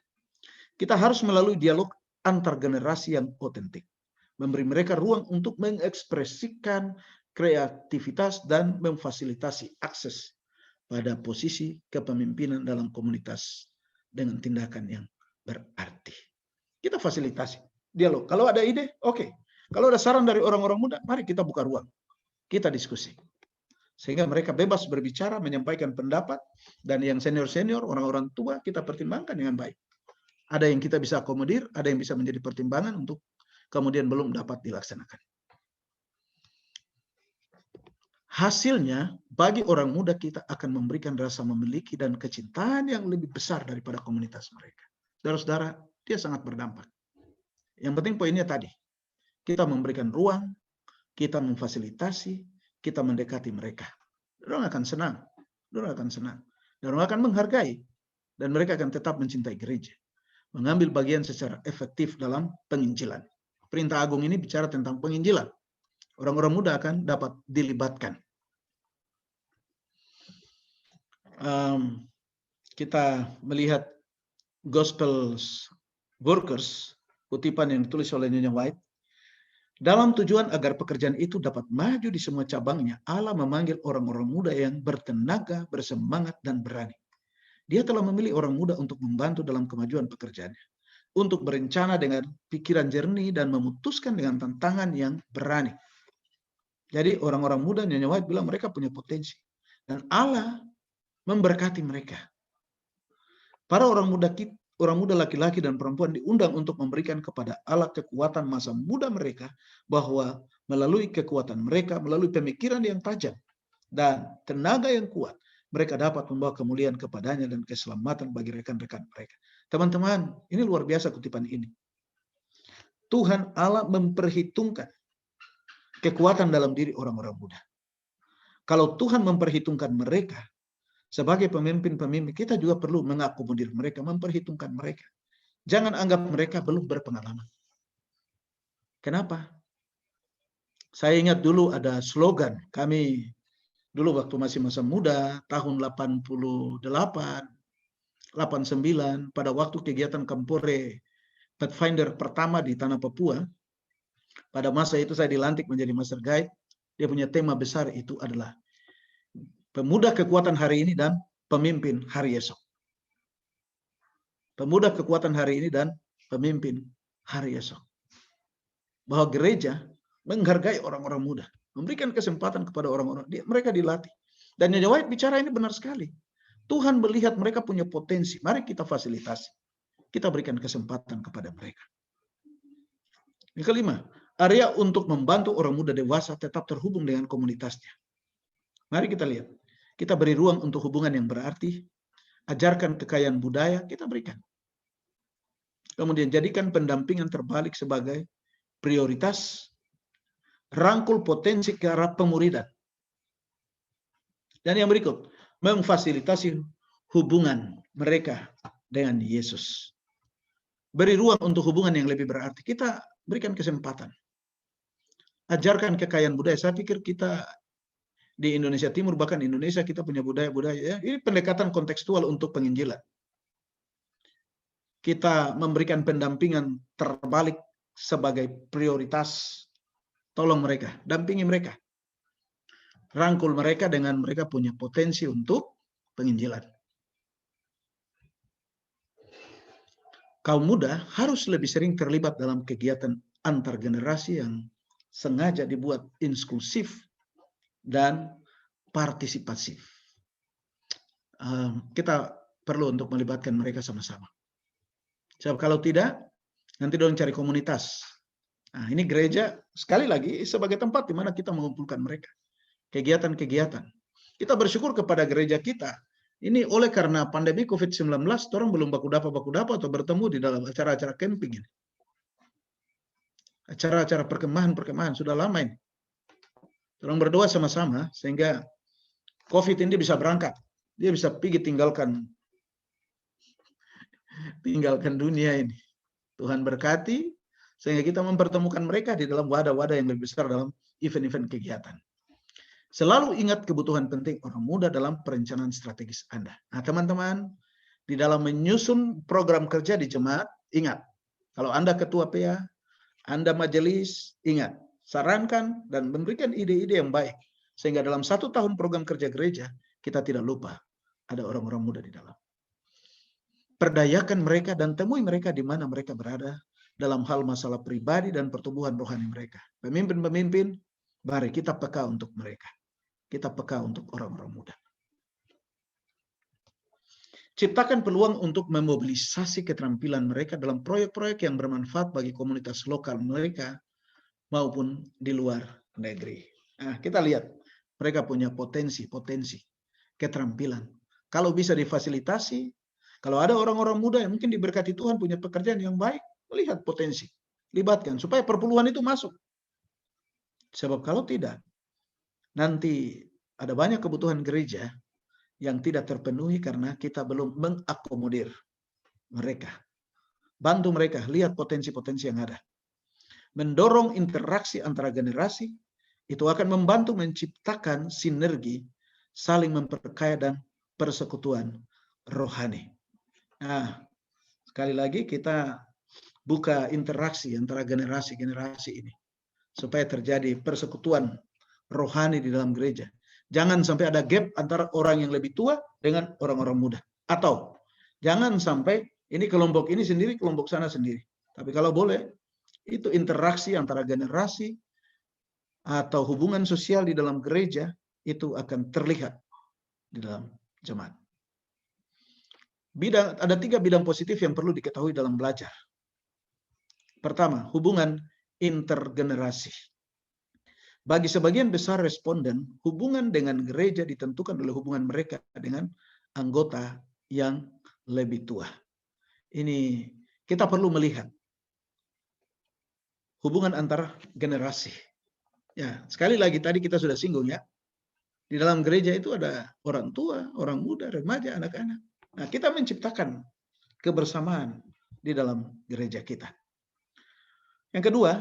Kita harus melalui dialog antar generasi yang otentik. Memberi mereka ruang untuk mengekspresikan kreativitas dan memfasilitasi akses pada posisi kepemimpinan dalam komunitas dengan tindakan yang berarti. Kita fasilitasi dialog. Kalau ada ide, oke. Kalau ada saran dari orang-orang muda, mari kita buka ruang. Kita diskusi. Sehingga mereka bebas berbicara, menyampaikan pendapat, dan yang senior-senior, orang-orang tua, kita pertimbangkan dengan baik. Ada yang kita bisa akomodir, ada yang bisa menjadi pertimbangan untuk kemudian belum dapat dilaksanakan. Hasilnya, bagi orang muda kita akan memberikan rasa memiliki dan kecintaan yang lebih besar daripada komunitas mereka. Saudara-saudara, dia sangat berdampak. Yang penting poinnya tadi, kita memberikan ruang, kita memfasilitasi, kita mendekati mereka. Orang akan senang, orang akan senang, dan orang akan menghargai, dan mereka akan tetap mencintai gereja, mengambil bagian secara efektif dalam penginjilan. Perintah agung ini bicara tentang penginjilan. Orang-orang muda akan dapat dilibatkan. Kita melihat Gospel Workers, kutipan yang ditulis oleh Nyonya White. Dalam tujuan agar pekerjaan itu dapat maju di semua cabangnya, Allah memanggil orang-orang muda yang bertenaga, bersemangat, dan berani. Dia telah memilih orang muda untuk membantu dalam kemajuan pekerjaannya, untuk berencana dengan pikiran jernih dan memutuskan dengan tantangan yang berani. Jadi orang-orang muda, Nyonya White bilang mereka punya potensi. Dan Allah memberkati mereka. Para orang muda laki-laki dan perempuan diundang untuk memberikan kepada Allah kekuatan masa muda mereka, bahwa melalui kekuatan mereka, melalui pemikiran yang tajam dan tenaga yang kuat, mereka dapat membawa kemuliaan kepadanya dan keselamatan bagi rekan-rekan mereka. Teman-teman, ini luar biasa kutipan ini. Tuhan Allah memperhitungkan kekuatan dalam diri orang-orang muda. Kalau Tuhan memperhitungkan mereka, sebagai pemimpin-pemimpin, kita juga perlu mengakomodir mereka, memperhitungkan mereka. Jangan anggap mereka belum berpengalaman. Kenapa? Saya ingat dulu ada slogan kami dulu waktu masih masa muda, tahun 88, 89, pada waktu kegiatan Kampore Pathfinder pertama di Tanah Papua. Pada masa itu saya dilantik menjadi Master Guide. Dia punya tema besar itu adalah pemuda kekuatan hari ini dan pemimpin hari esok. Pemuda kekuatan hari ini dan pemimpin hari esok. Bahwa gereja menghargai orang-orang muda, memberikan kesempatan kepada orang-orang, mereka dilatih. Dan Nyonya White bicara ini benar sekali. Tuhan melihat mereka punya potensi, mari kita fasilitasi. Kita berikan kesempatan kepada mereka. Yang kelima, area untuk membantu orang muda dewasa tetap terhubung dengan komunitasnya. Mari kita lihat. Kita beri ruang untuk hubungan yang berarti, ajarkan kekayaan budaya, kita berikan. Kemudian jadikan pendampingan terbalik sebagai prioritas, rangkul potensi ke arah pemuridan. Dan yang berikut, memfasilitasi hubungan mereka dengan Yesus. Beri ruang untuk hubungan yang lebih berarti. Kita berikan kesempatan. Ajarkan kekayaan budaya. Saya pikir kita di Indonesia Timur, bahkan Indonesia, kita punya budaya-budaya. Ya, ini pendekatan kontekstual untuk penginjilan. Kita memberikan pendampingan terbalik sebagai prioritas. Tolong mereka, dampingi mereka. Rangkul mereka dengan mereka punya potensi untuk penginjilan. Kaum muda harus lebih sering terlibat dalam kegiatan antar generasi yang sengaja dibuat inklusif dan partisipasif. Kita perlu untuk melibatkan mereka sama-sama. Sebab kalau tidak, nanti dong cari komunitas. Nah, ini gereja sekali lagi sebagai tempat di mana kita mengumpulkan mereka. Kegiatan-kegiatan. Kita bersyukur kepada gereja kita. Ini oleh karena pandemi COVID-19, orang belum baku dapa atau bertemu di dalam acara-acara camping ini. Acara-acara perkemahan sudah lama ini. Orang berdoa sama-sama sehingga COVID ini bisa berangkat. Dia bisa pergi tinggalkan dunia ini. Tuhan berkati sehingga kita mempertemukan mereka di dalam wadah-wadah yang lebih besar dalam event-event kegiatan. Selalu ingat kebutuhan penting orang muda dalam perencanaan strategis Anda. Nah, teman-teman, di dalam menyusun program kerja di jemaat, ingat, kalau Anda ketua PA, Anda majelis, ingat, sarankan dan memberikan ide-ide yang baik. Sehingga dalam 1 tahun program kerja gereja, kita tidak lupa ada orang-orang muda di dalam. Perdayakan mereka dan temui mereka di mana mereka berada. dalam hal masalah pribadi dan pertumbuhan rohani mereka. Pemimpin-pemimpin, mari kita peka untuk mereka. Kita peka untuk orang-orang muda. Ciptakan peluang untuk memobilisasi keterampilan mereka dalam proyek-proyek yang bermanfaat bagi komunitas lokal mereka maupun di luar negeri. Nah, kita lihat mereka punya potensi, keterampilan. Kalau bisa difasilitasi, kalau ada orang-orang muda yang mungkin diberkati Tuhan punya pekerjaan yang baik, melihat potensi, libatkan supaya perpuluhan itu masuk. Sebab kalau tidak, nanti ada banyak kebutuhan gereja yang tidak terpenuhi karena kita belum mengakomodir mereka. Bantu mereka, lihat potensi-potensi yang ada. Mendorong interaksi antara generasi, itu akan membantu menciptakan sinergi, saling memperkaya dan persekutuan rohani. Nah, sekali lagi kita buka interaksi antara generasi-generasi ini, supaya terjadi persekutuan rohani di dalam gereja. Jangan sampai ada gap antara orang yang lebih tua dengan orang-orang muda. Atau jangan sampai ini kelompok ini sendiri, kelompok sana sendiri. Tapi kalau boleh, itu interaksi antara generasi atau hubungan sosial di dalam gereja itu akan terlihat di dalam jemaat. Ada 3 bidang positif yang perlu diketahui dalam belajar. Pertama, hubungan intergenerasi. Bagi sebagian besar responden, hubungan dengan gereja ditentukan oleh hubungan mereka dengan anggota yang lebih tua. Ini kita perlu melihat hubungan antar generasi. Ya, sekali lagi tadi kita sudah singgung ya. Di dalam gereja itu ada orang tua, orang muda, remaja, anak-anak. Nah, kita menciptakan kebersamaan di dalam gereja kita. Yang kedua,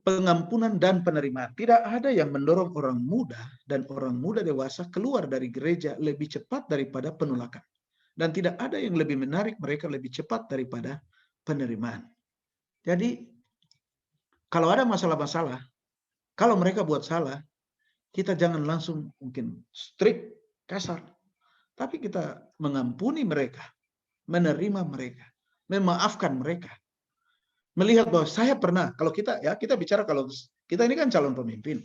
pengampunan dan penerimaan. Tidak ada yang mendorong orang muda dan orang muda dewasa keluar dari gereja lebih cepat daripada penolakan. Dan tidak ada yang lebih menarik mereka lebih cepat daripada penerimaan. Jadi, kalau ada masalah-masalah, kalau mereka buat salah, kita jangan langsung mungkin strict, kasar. Tapi kita mengampuni mereka, menerima mereka, memaafkan mereka. Melihat bahwa saya pernah, kalau kita bicara kalau kita ini kan calon pemimpin.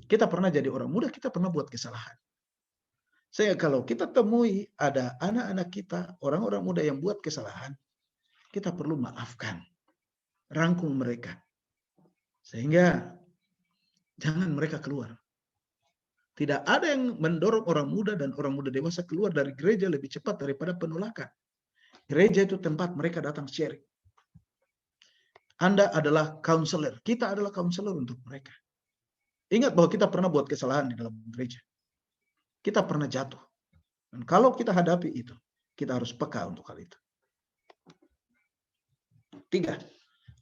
Kita pernah jadi orang muda, kita pernah buat kesalahan. Kalau kita temui ada anak-anak kita, orang-orang muda yang buat kesalahan, kita perlu maafkan. Rangkul mereka. Sehingga jangan mereka keluar. Tidak ada yang mendorong orang muda dan orang muda dewasa keluar dari gereja lebih cepat daripada penolakan. Gereja itu tempat mereka datang sharing. Anda adalah counselor. Kita adalah counselor untuk mereka. Ingat bahwa kita pernah buat kesalahan di dalam gereja. Kita pernah jatuh. Dan kalau kita hadapi itu, kita harus peka untuk hal itu. 3.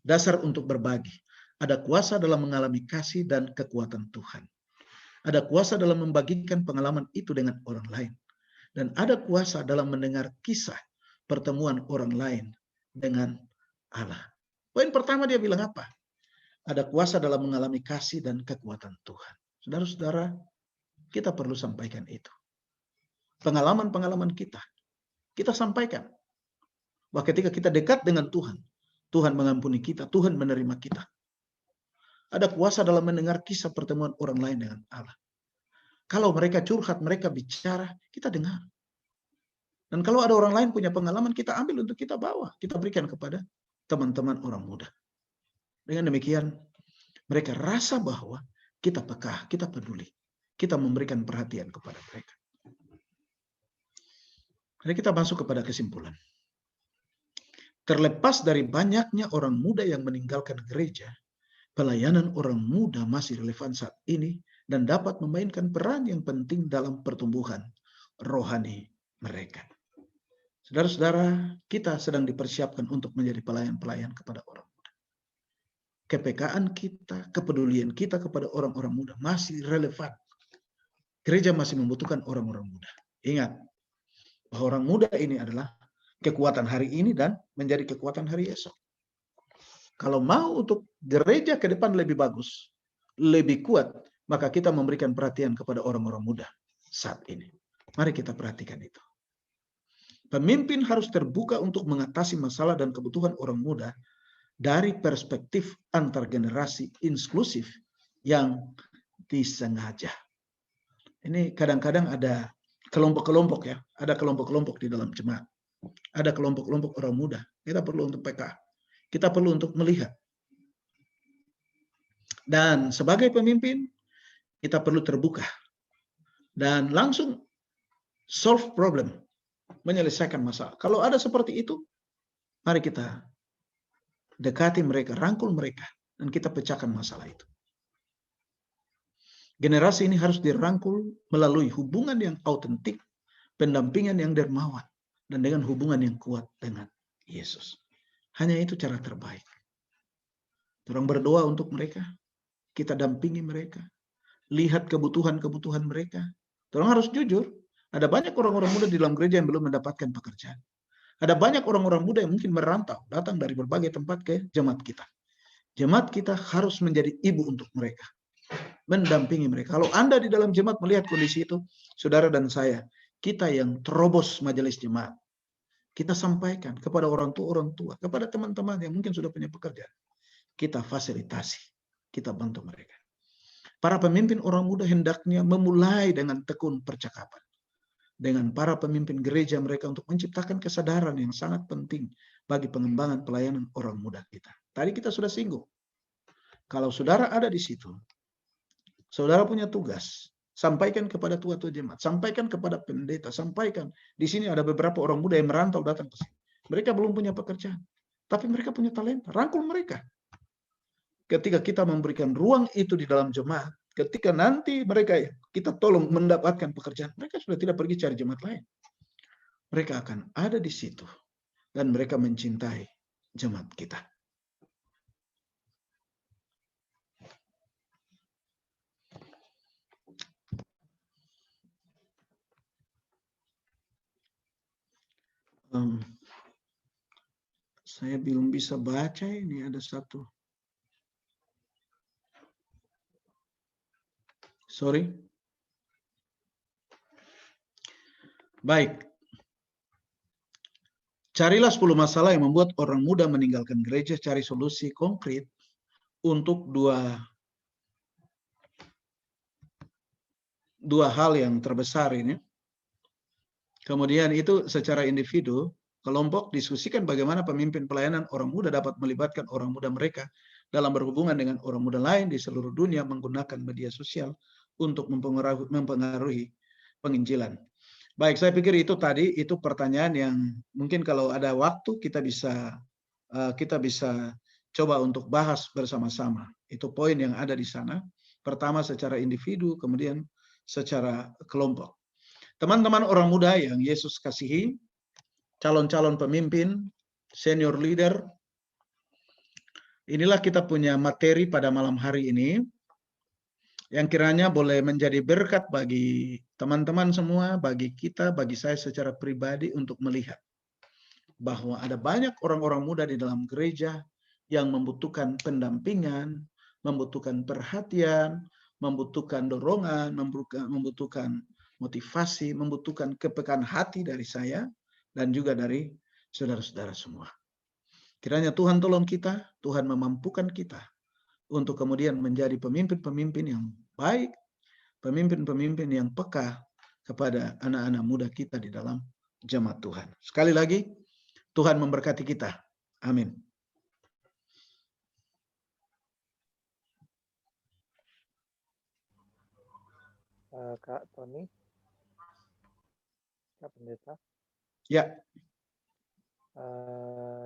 Dasar untuk berbagi. Ada kuasa dalam mengalami kasih dan kekuatan Tuhan. Ada kuasa dalam membagikan pengalaman itu dengan orang lain. Dan ada kuasa dalam mendengar kisah pertemuan orang lain dengan Allah. Poin pertama dia bilang apa? Ada kuasa dalam mengalami kasih dan kekuatan Tuhan. Saudara-saudara, kita perlu sampaikan itu. Pengalaman-pengalaman kita sampaikan. Bahwa ketika kita dekat dengan Tuhan, Tuhan mengampuni kita, Tuhan menerima kita. Ada kuasa dalam mendengar kisah pertemuan orang lain dengan Allah. Kalau mereka curhat, mereka bicara, kita dengar. Dan kalau ada orang lain punya pengalaman, kita ambil untuk kita bawa. Kita berikan kepada teman-teman orang muda. Dengan demikian, mereka rasa bahwa kita peka, kita peduli. Kita memberikan perhatian kepada mereka. Jadi kita masuk kepada kesimpulan. Terlepas dari banyaknya orang muda yang meninggalkan gereja, pelayanan orang muda masih relevan saat ini dan dapat memainkan peran yang penting dalam pertumbuhan rohani mereka. Saudara-saudara, kita sedang dipersiapkan untuk menjadi pelayan-pelayan kepada orang muda. Kepekaan kita, kepedulian kita kepada orang-orang muda masih relevan. Gereja masih membutuhkan orang-orang muda. Ingat, bahwa orang muda ini adalah kekuatan hari ini dan menjadi kekuatan hari esok. Kalau mau untuk gereja ke depan lebih bagus, lebih kuat, maka kita memberikan perhatian kepada orang-orang muda saat ini. Mari kita perhatikan itu. Pemimpin harus terbuka untuk mengatasi masalah dan kebutuhan orang muda dari perspektif antar generasi inklusif yang disengaja. Ini kadang-kadang ada kelompok-kelompok ya, ada kelompok-kelompok di dalam jemaat. Ada kelompok-kelompok orang muda. Kita perlu untuk PK. Kita perlu untuk melihat. Dan sebagai pemimpin, kita perlu terbuka. Dan langsung solve problem. Menyelesaikan masalah. Kalau ada seperti itu, mari kita dekati mereka, rangkul mereka. Dan kita pecahkan masalah itu. Generasi ini harus dirangkul melalui hubungan yang autentik, pendampingan yang dermawan, dan dengan hubungan yang kuat dengan Yesus. Hanya itu cara terbaik. Orang berdoa untuk mereka, kita dampingi mereka, lihat kebutuhan-kebutuhan mereka. Orang harus jujur, ada banyak orang-orang muda di dalam gereja yang belum mendapatkan pekerjaan. Ada banyak orang-orang muda yang mungkin merantau, datang dari berbagai tempat ke jemaat kita. Jemaat kita harus menjadi ibu untuk mereka, mendampingi mereka. Kalau Anda di dalam jemaat melihat kondisi itu, saudara dan saya, kita yang terobos majelis jemaat, kita sampaikan kepada orang tua, kepada teman-teman yang mungkin sudah punya pekerjaan. Kita fasilitasi, kita bantu mereka. Para pemimpin orang muda hendaknya memulai dengan tekun percakapan dengan para pemimpin gereja mereka untuk menciptakan kesadaran yang sangat penting bagi pengembangan pelayanan orang muda kita. Tadi kita sudah singgung. Kalau saudara ada di situ, saudara punya tugas, sampaikan kepada tua-tua jemaat, sampaikan kepada pendeta, sampaikan. Di sini ada beberapa orang muda yang merantau datang ke sini. Mereka belum punya pekerjaan, tapi mereka punya talenta. Rangkul mereka. Ketika kita memberikan ruang itu di dalam jemaat, ketika nanti mereka kita tolong mendapatkan pekerjaan, mereka sudah tidak pergi cari jemaat lain. Mereka akan ada di situ dan mereka mencintai jemaat kita. Saya belum bisa baca ini, ada satu. Sorry. Baik. Carilah 10 masalah yang membuat orang muda meninggalkan gereja, cari solusi konkret untuk dua hal yang terbesar ini. Kemudian itu secara individu, kelompok diskusikan bagaimana pemimpin pelayanan orang muda dapat melibatkan orang muda mereka dalam berhubungan dengan orang muda lain di seluruh dunia menggunakan media sosial untuk mempengaruhi penginjilan. Baik, saya pikir itu tadi, itu pertanyaan yang mungkin kalau ada waktu kita bisa coba untuk bahas bersama-sama. Itu poin yang ada di sana. Pertama secara individu, kemudian secara kelompok. Teman-teman orang muda yang Yesus kasihi, calon-calon pemimpin, senior leader, inilah kita punya materi pada malam hari ini yang kiranya boleh menjadi berkat bagi teman-teman semua, bagi kita, bagi saya secara pribadi untuk melihat bahwa ada banyak orang-orang muda di dalam gereja yang membutuhkan pendampingan, membutuhkan perhatian, membutuhkan dorongan, membutuhkan motivasi, membutuhkan kepekaan hati dari saya dan juga dari saudara-saudara semua. Kiranya Tuhan tolong kita, Tuhan memampukan kita untuk kemudian menjadi pemimpin-pemimpin yang baik, pemimpin-pemimpin yang peka kepada anak-anak muda kita di dalam jemaat Tuhan. Sekali lagi, Tuhan memberkati kita. Amin. Kak Tony, Kak Pendeta. Ya.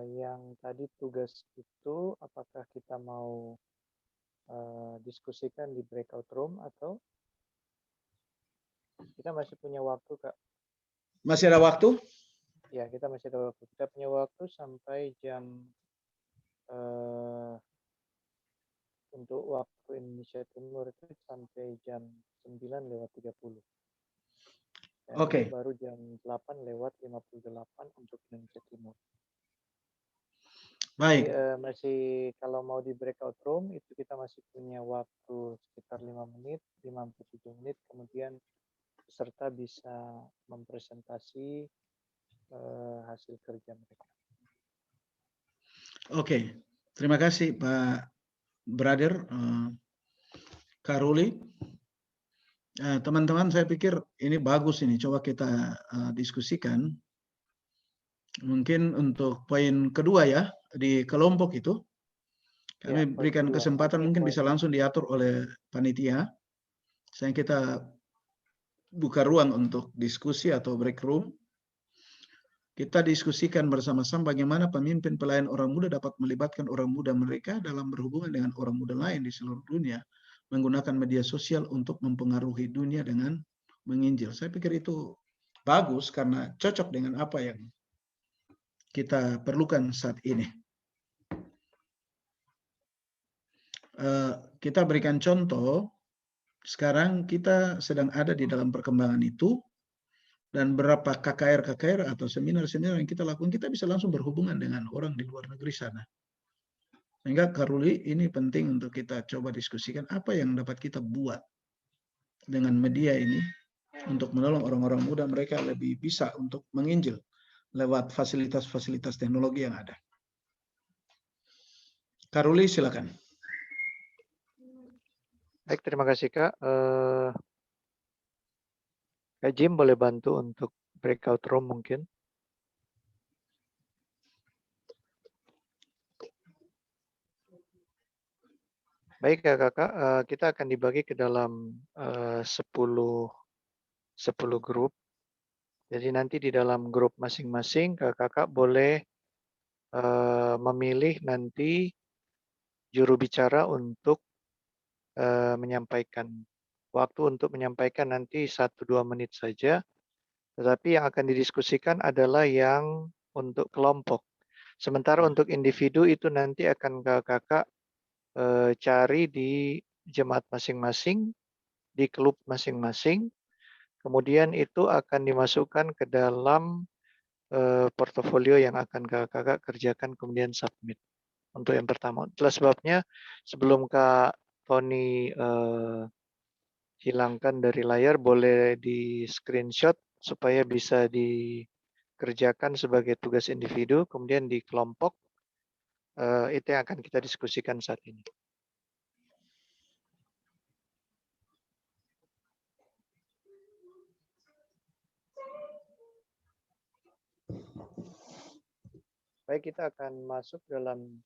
Yang tadi tugas itu, apakah kita mau diskusikan di breakout room atau kita masih punya waktu, Kak? Masih ada waktu? Ya, kita masih ada waktu. Kita punya waktu sampai jam untuk waktu Indonesia Timur itu sampai jam 9:30. Oke. Baru jam 8:58 untuk Indonesia Timur. Baik. Jadi, masih kalau mau di breakout room itu kita masih punya waktu sekitar 5 menit, 5-7 menit, kemudian peserta bisa mempresentasi hasil kerja mereka. Oke. Terima kasih Pak Brother Karuli. Teman-teman, saya pikir ini bagus ini. Coba kita diskusikan. Mungkin untuk poin kedua ya, di kelompok itu, kami berikan kesempatan mungkin bisa langsung diatur oleh panitia. Saya kita buka ruang untuk diskusi atau break room. Kita diskusikan bersama-sama bagaimana pemimpin pelayan orang muda dapat melibatkan orang muda mereka dalam berhubungan dengan orang muda lain di seluruh dunia, menggunakan media sosial untuk mempengaruhi dunia dengan menginjil. Saya pikir itu bagus karena cocok dengan apa yang kita perlukan saat ini. Kita berikan contoh, sekarang kita sedang ada di dalam perkembangan itu, dan berapa KKR atau seminar-seminar yang kita lakukan, kita bisa langsung berhubungan dengan orang di luar negeri sana. Sehingga Karuli, ini penting untuk kita coba diskusikan apa yang dapat kita buat dengan media ini untuk menolong orang-orang muda mereka lebih bisa untuk menginjil lewat fasilitas-fasilitas teknologi yang ada. Karuli, silakan. Baik, terima kasih Kak. Kak Jim boleh bantu untuk breakout room mungkin? Baik ya Kakak, kita akan dibagi ke dalam 10 grup. Jadi nanti di dalam grup masing-masing Kakak boleh memilih nanti juru bicara untuk menyampaikan. Waktu untuk menyampaikan nanti 1-2 menit saja. Tetapi yang akan didiskusikan adalah yang untuk kelompok. Sementara untuk individu itu nanti akan Kakak cari di jemaat masing-masing, di klub masing-masing. Kemudian itu akan dimasukkan ke dalam portofolio yang akan Kakak kerjakan kemudian submit. Untuk yang pertama. Itulah sebabnya sebelum Kak Tony hilangkan dari layar, boleh di screenshot supaya bisa dikerjakan sebagai tugas individu, kemudian di kelompok, itu yang akan kita diskusikan saat ini. Baik, kita akan masuk dalam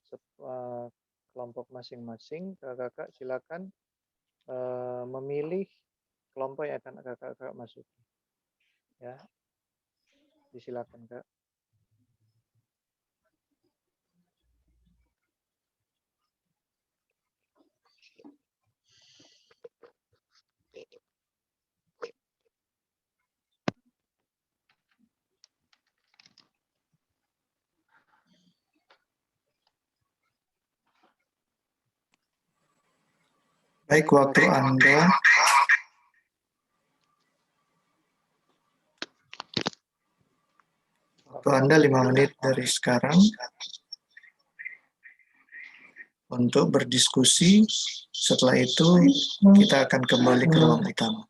kelompok masing-masing. Kakak silakan memilih kelompok yang akan kakak masuk. Ya, disilakan Kak. Baik, waktu Anda. Waktu Anda 5 menit dari sekarang untuk berdiskusi. Setelah itu kita akan kembali ke ruang utama.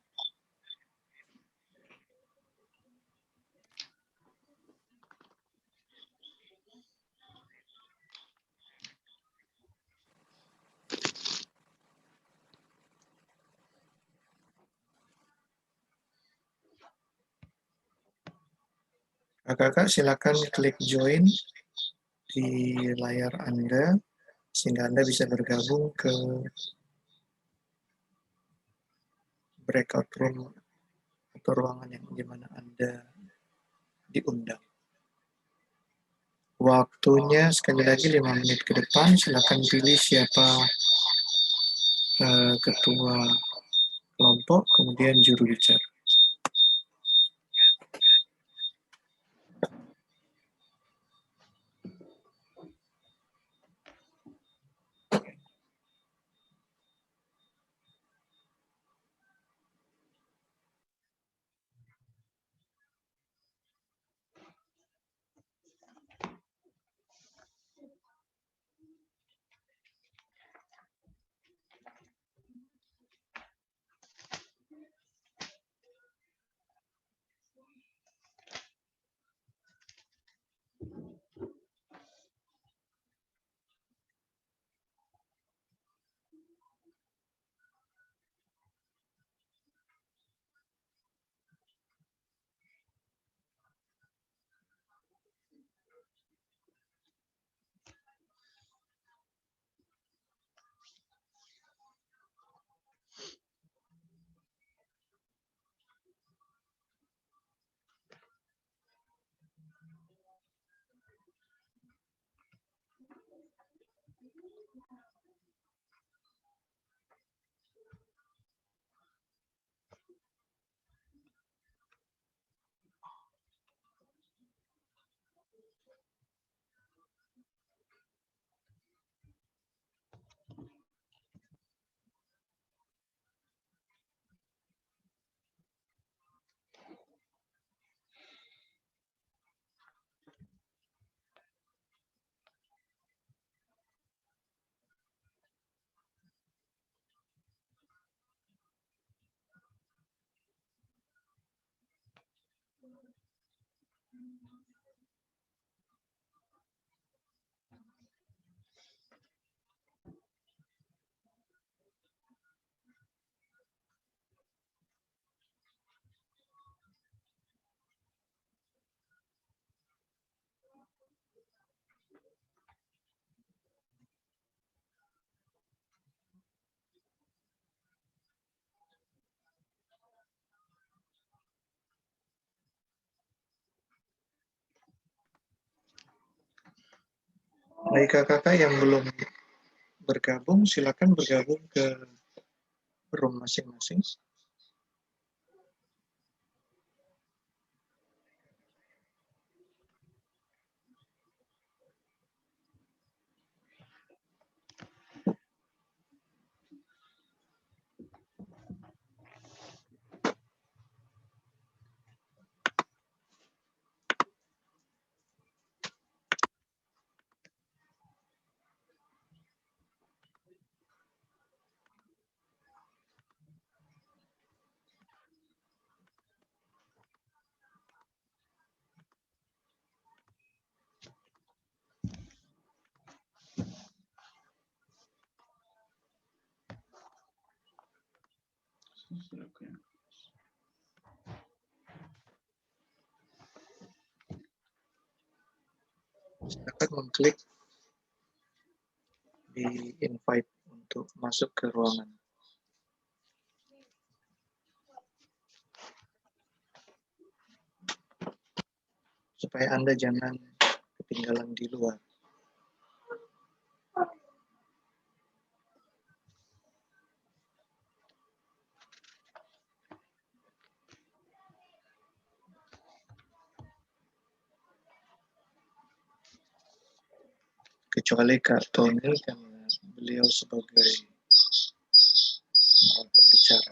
Kakak silakan klik join di layar Anda sehingga Anda bisa bergabung ke breakout room atau ruangan yang di mana Anda diundang. Waktunya sekali lagi 5 menit ke depan. Silakan pilih siapa ketua kelompok, kemudian juru bicara. Baik kakak-kakak yang belum bergabung, silakan bergabung ke room masing-masing. Silakan mengklik di invite untuk masuk ke ruangan. Supaya Anda jangan ketinggalan di luar. Kecuali Kak Tony, karena beliau sebagai pembicara.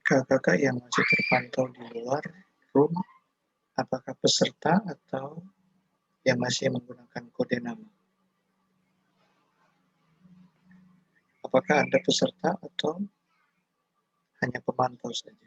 kakak yang masih terpantau di luar room, apakah peserta atau yang masih menggunakan kode nama? Apakah Anda peserta atau hanya pemantau saja?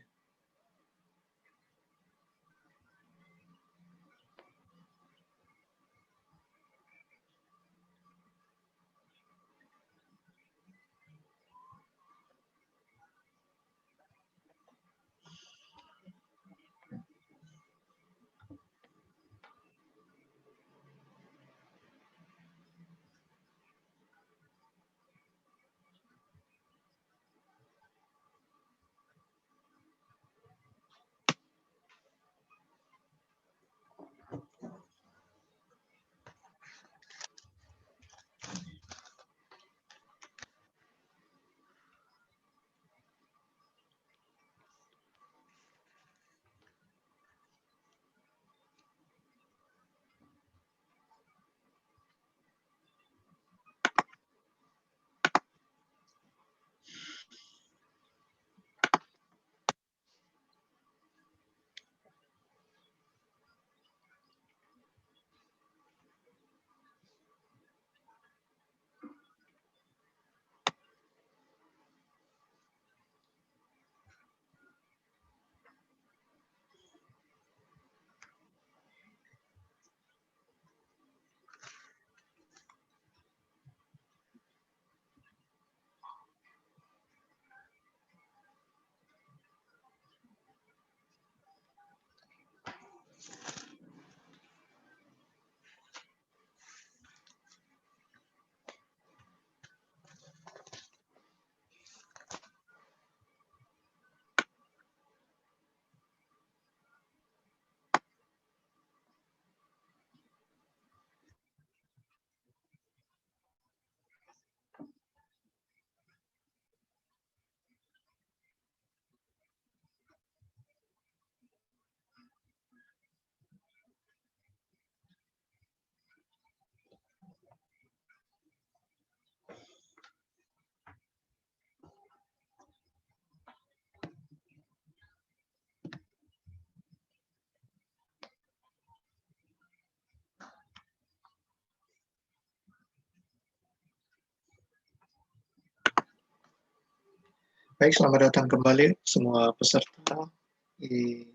Baik, selamat datang kembali semua peserta di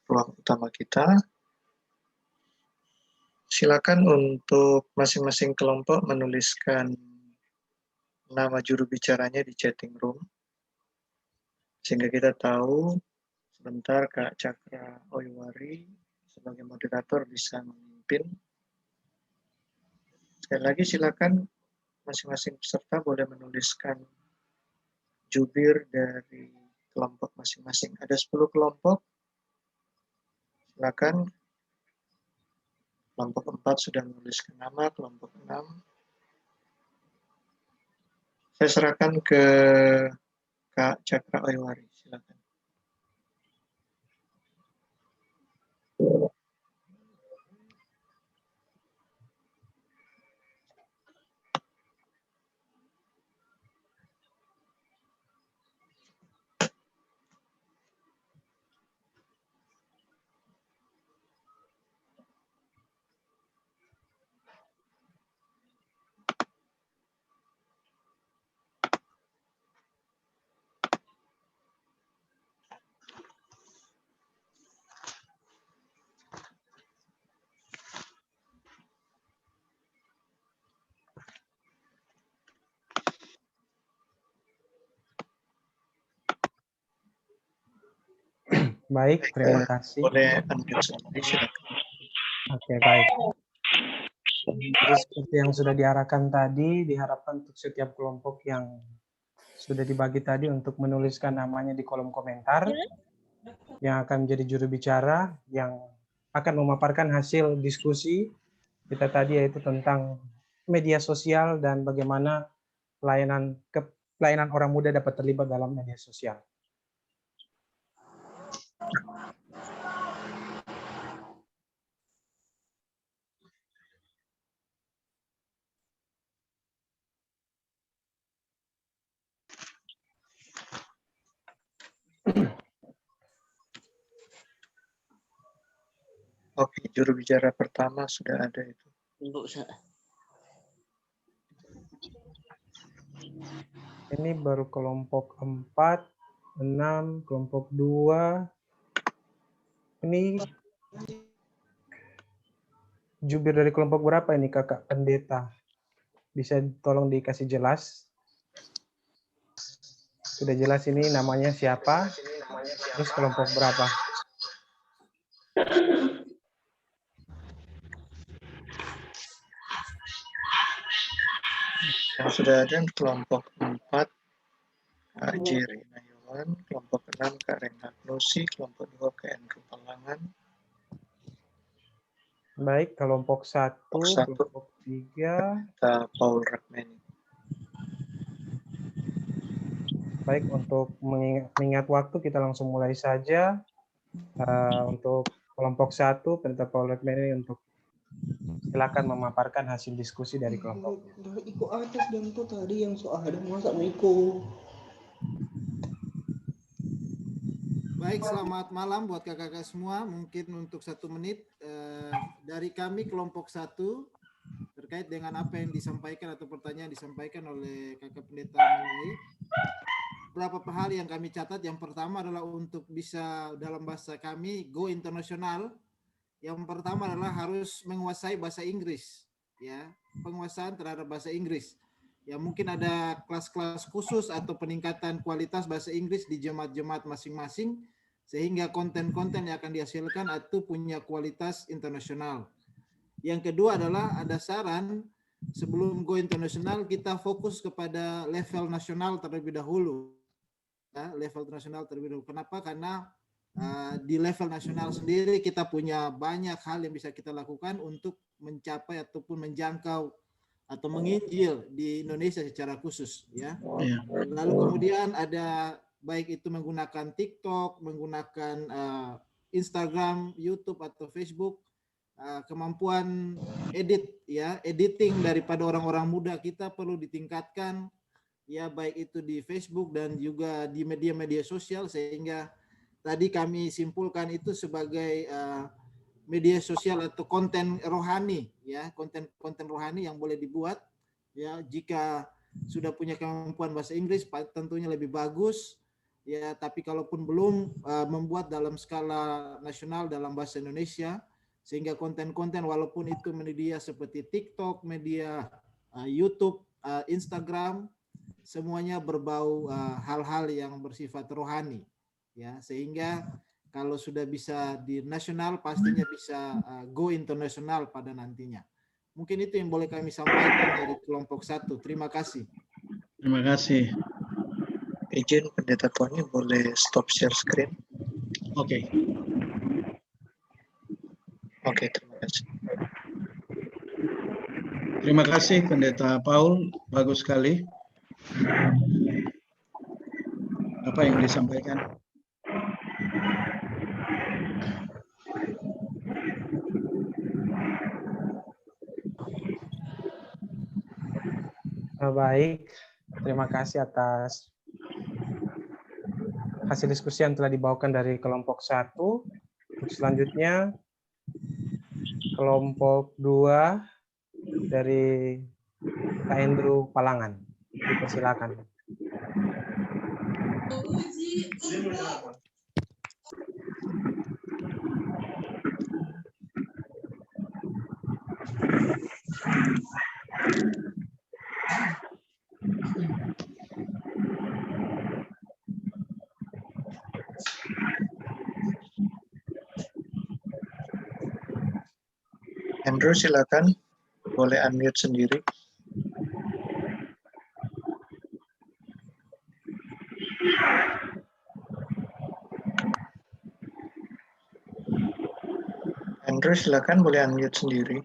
ruang utama kita. Silakan untuk masing-masing kelompok menuliskan nama juru bicaranya di chatting room, sehingga kita tahu sebentar Kak Cakra Oiwari sebagai moderator bisa memimpin. Sekali lagi silakan masing-masing peserta boleh menuliskan jubir dari kelompok masing-masing. Ada 10 kelompok. Silakan. Kelompok 4 sudah menuliskan nama, kelompok 6. Saya serahkan ke Kak Cakra Oiwari. Silakan. Baik, terima kasih. Boleh unmute sendiri, silakan. Oke, baik. Jadi seperti yang sudah diarahkan tadi, diharapkan untuk setiap kelompok yang sudah dibagi tadi untuk menuliskan namanya di kolom komentar, yang akan menjadi juru bicara, yang akan memaparkan hasil diskusi kita tadi, yaitu tentang media sosial dan bagaimana pelayanan orang muda dapat terlibat dalam media sosial. Di juru bicara pertama sudah ada itu. Ini baru kelompok 4, 6, kelompok 2. Ini jubir dari kelompok berapa ini, Kakak Pendeta? Bisa tolong dikasih jelas? Sudah jelas ini namanya siapa, terus kelompok berapa? Yang sudah ada kelompok 4, Kak Jerry Nayawan, kelompok 6, Kak Renat Nusi, kelompok 2, Kak Andrew Palangan. Baik, kelompok 1, Kelompok 1, kelompok 3. Kak Paul Rakmeni. Baik, untuk mengingat waktu kita langsung mulai saja. Untuk kelompok 1, Pendeta Paul Rakmeni untuk silakan memaparkan hasil diskusi dari kelompok. Ikut atas dan itu tadi yang soal ada masa mau ikut. Baik, selamat malam buat kakak-kakak semua. Mungkin untuk 1 menit dari kami kelompok 1 terkait dengan apa yang disampaikan atau pertanyaan disampaikan oleh kakak pendeta Mengai. Beberapa hal yang kami catat. Yang pertama adalah untuk bisa dalam bahasa kami go internasional. Yang pertama adalah harus menguasai bahasa Inggris, ya, penguasaan terhadap bahasa Inggris. Ya, mungkin ada kelas-kelas khusus atau peningkatan kualitas bahasa Inggris di jemaat-jemaat masing-masing sehingga konten-konten yang akan dihasilkan itu punya kualitas internasional. Yang kedua adalah ada saran sebelum go internasional kita fokus kepada level nasional terlebih dahulu. Ya, level nasional terlebih dahulu. Kenapa? Karena di level nasional sendiri kita punya banyak hal yang bisa kita lakukan untuk mencapai ataupun menjangkau atau menginjil di Indonesia secara khusus, ya. Lalu kemudian ada baik itu menggunakan TikTok, menggunakan Instagram, YouTube atau Facebook, kemampuan editing daripada orang-orang muda kita perlu ditingkatkan, ya, baik itu di Facebook dan juga di media-media sosial, sehingga tadi kami simpulkan itu sebagai media sosial atau konten rohani, ya, konten rohani yang boleh dibuat, ya, jika sudah punya kemampuan bahasa Inggris tentunya lebih bagus, ya, tapi kalaupun belum membuat dalam skala nasional dalam bahasa Indonesia, sehingga konten-konten walaupun itu media seperti TikTok, media YouTube, Instagram, semuanya berbau hal-hal yang bersifat rohani, ya, sehingga kalau sudah bisa di nasional pastinya bisa go internasional pada nantinya. Mungkin itu yang boleh kami sampaikan dari kelompok 1. Terima kasih. Terima kasih. Izin Pendeta Tony boleh stop share screen? Oke. Oke, terima kasih. Terima kasih Pendeta Paul, bagus sekali apa yang disampaikan. Baik, terima kasih atas hasil diskusi yang telah dibawakan dari kelompok 1. Untuk selanjutnya, kelompok 2 dari Kak Andrew Palangan. Dipersilakan. Andrew, silakan. Boleh unmute sendiri. Andrew, silakan boleh unmute sendiri.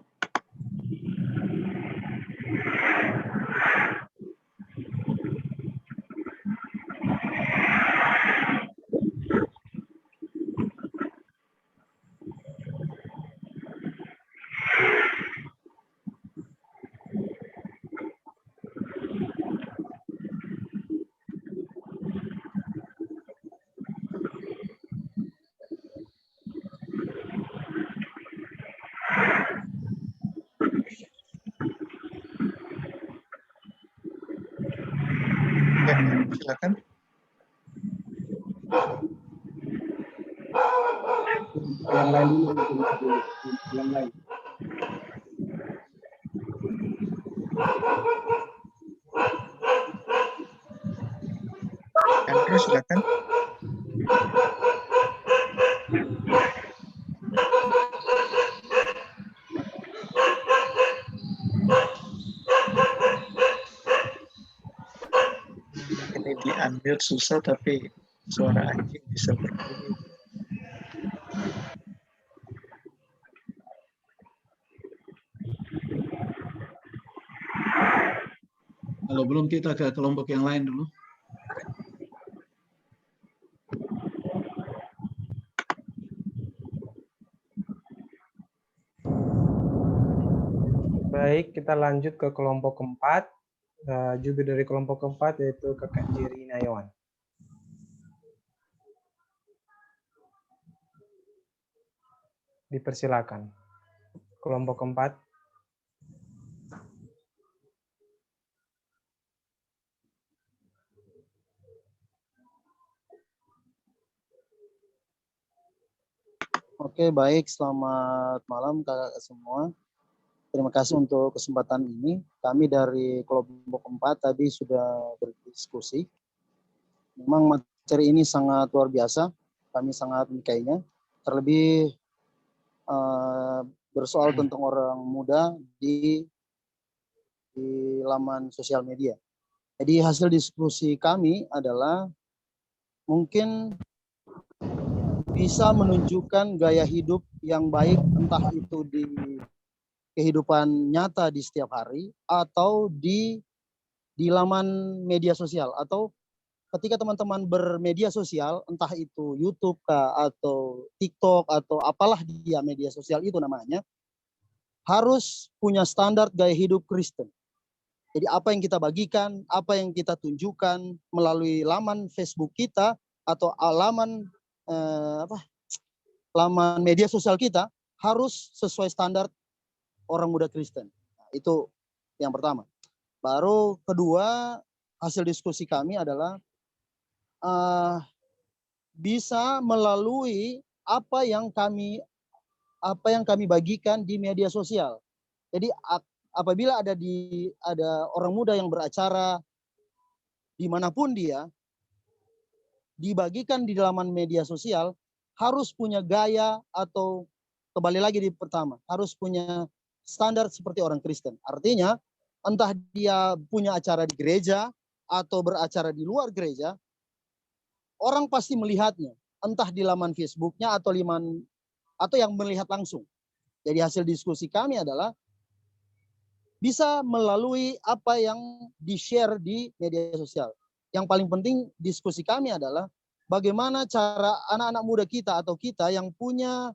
silakan. Yang lain dulu, yang lain. Andrew, silakan. Ini di-unmute susah, tapi suara anjing bisa berbunyi. Kalau belum, kita ke kelompok yang lain dulu. Baik, kita lanjut ke kelompok keempat. Juga dari kelompok keempat yaitu Kakak Jerry Nayawan. Dipersilakan. Kelompok keempat. Oke, baik. Selamat malam kakak semua. Terima kasih untuk kesempatan ini. Kami dari kelompok 4 tadi sudah berdiskusi. Memang materi ini sangat luar biasa. Kami sangat menyukainya. Terlebih bersoal tentang orang muda di laman sosial media. Jadi hasil diskusi kami adalah mungkin bisa menunjukkan gaya hidup yang baik, entah itu di kehidupan nyata di setiap hari atau di laman media sosial, atau ketika teman-teman bermedia sosial, entah itu YouTube kah, atau TikTok atau apalah dia media sosial itu namanya, harus punya standar gaya hidup Kristen. Jadi apa yang kita bagikan, apa yang kita tunjukkan melalui laman Facebook kita atau laman laman media sosial kita harus sesuai standar orang muda Kristen. Nah, itu yang pertama. Baru kedua, hasil diskusi kami adalah bisa melalui apa yang kami bagikan di media sosial. Jadi apabila ada orang muda yang beracara dimanapun dia, dibagikan di laman media sosial, harus punya gaya atau kembali lagi di pertama, harus punya standar seperti orang Kristen. Artinya, entah dia punya acara di gereja atau beracara di luar gereja, orang pasti melihatnya, entah di laman Facebooknya atau yang melihat langsung. Jadi hasil diskusi kami adalah bisa melalui apa yang di-share di media sosial. Yang paling penting diskusi kami adalah bagaimana cara anak-anak muda kita atau kita yang punya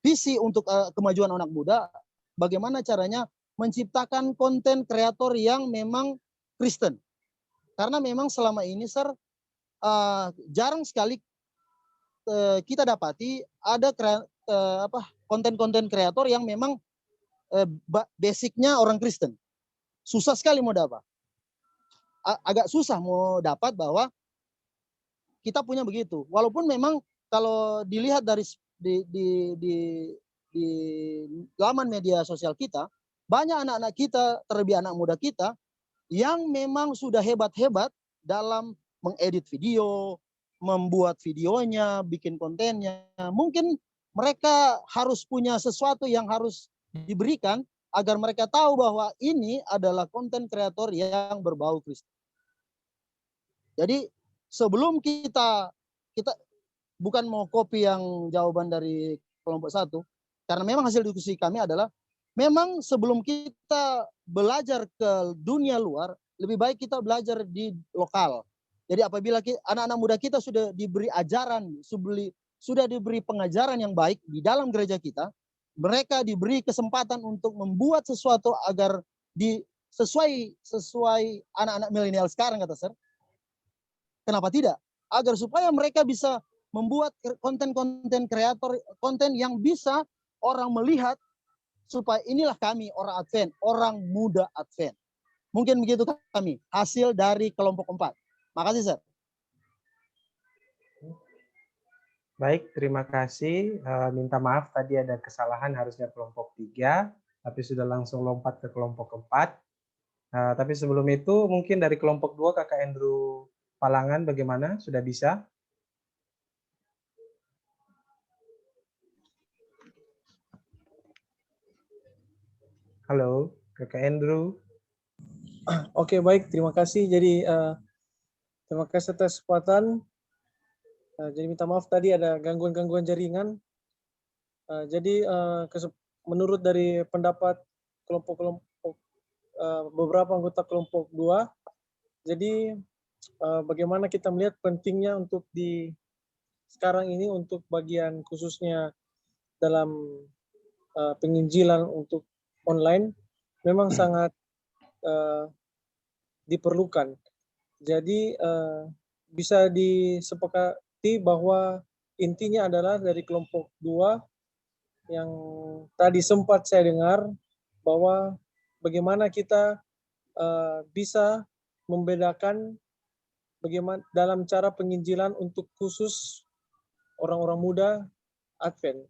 visi untuk kemajuan anak muda, bagaimana caranya menciptakan konten kreator yang memang Kristen. Karena memang selama ini, jarang sekali kita dapati ada konten-konten kreator yang memang basicnya orang Kristen. Susah sekali mau dapat. Agak susah mau dapat bahwa kita punya begitu. Walaupun memang kalau dilihat dari di laman media sosial kita, banyak anak-anak kita, terlebih anak muda kita, yang memang sudah hebat-hebat dalam mengedit video, membuat videonya, bikin kontennya. Mungkin mereka harus punya sesuatu yang harus diberikan agar mereka tahu bahwa ini adalah konten kreator yang berbau Kristen. Jadi sebelum kita bukan mau copy yang jawaban dari kelompok 1, karena memang hasil diskusi kami adalah memang sebelum kita belajar ke dunia luar, lebih baik kita belajar di lokal. Jadi apabila anak-anak muda kita sudah diberi ajaran, sudah diberi pengajaran yang baik di dalam gereja kita, mereka diberi kesempatan untuk membuat sesuatu agar sesuai anak-anak milenial sekarang, kata Sir. Kenapa tidak? Agar supaya mereka bisa membuat konten-konten kreator, konten yang bisa orang melihat, supaya inilah kami orang Advent, orang muda Advent. Mungkin begitu kami, hasil dari kelompok 4. Makasih, Sir. Baik, terima kasih. Minta maaf tadi ada kesalahan, harusnya kelompok 3, tapi sudah langsung lompat ke kelompok 4. Tapi sebelum itu mungkin dari kelompok 2 Kakak Andrew Palangan bagaimana? Sudah bisa? Halo, Kakak Andrew. Oke, baik. Terima kasih. Jadi, terima kasih atas kesempatan. Jadi minta maaf tadi ada gangguan-gangguan jaringan. Jadi, menurut dari pendapat kelompok-kelompok beberapa anggota kelompok 2, jadi bagaimana kita melihat pentingnya untuk di sekarang ini untuk bagian khususnya dalam penginjilan untuk online memang sangat diperlukan. Jadi bisa disepakati bahwa intinya adalah dari kelompok 2 yang tadi sempat saya dengar bahwa bagaimana kita bisa membedakan bagaimana dalam cara penginjilan untuk khusus orang-orang muda Advent.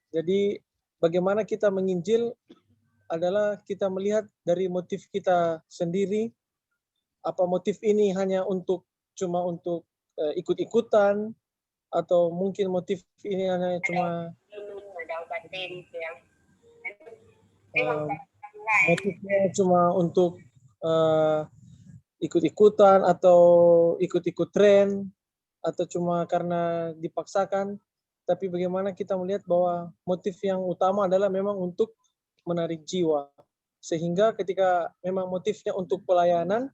Jadi bagaimana kita menginjil adalah kita melihat dari motif kita sendiri. Apa motif ini hanya cuma untuk ikut-ikutan, atau mungkin motif ini hanya cuma motifnya cuma untuk ikut-ikutan atau ikut-ikut tren, atau cuma karena dipaksakan. Tapi bagaimana kita melihat bahwa motif yang utama adalah memang untuk menarik jiwa. Sehingga ketika memang motifnya untuk pelayanan,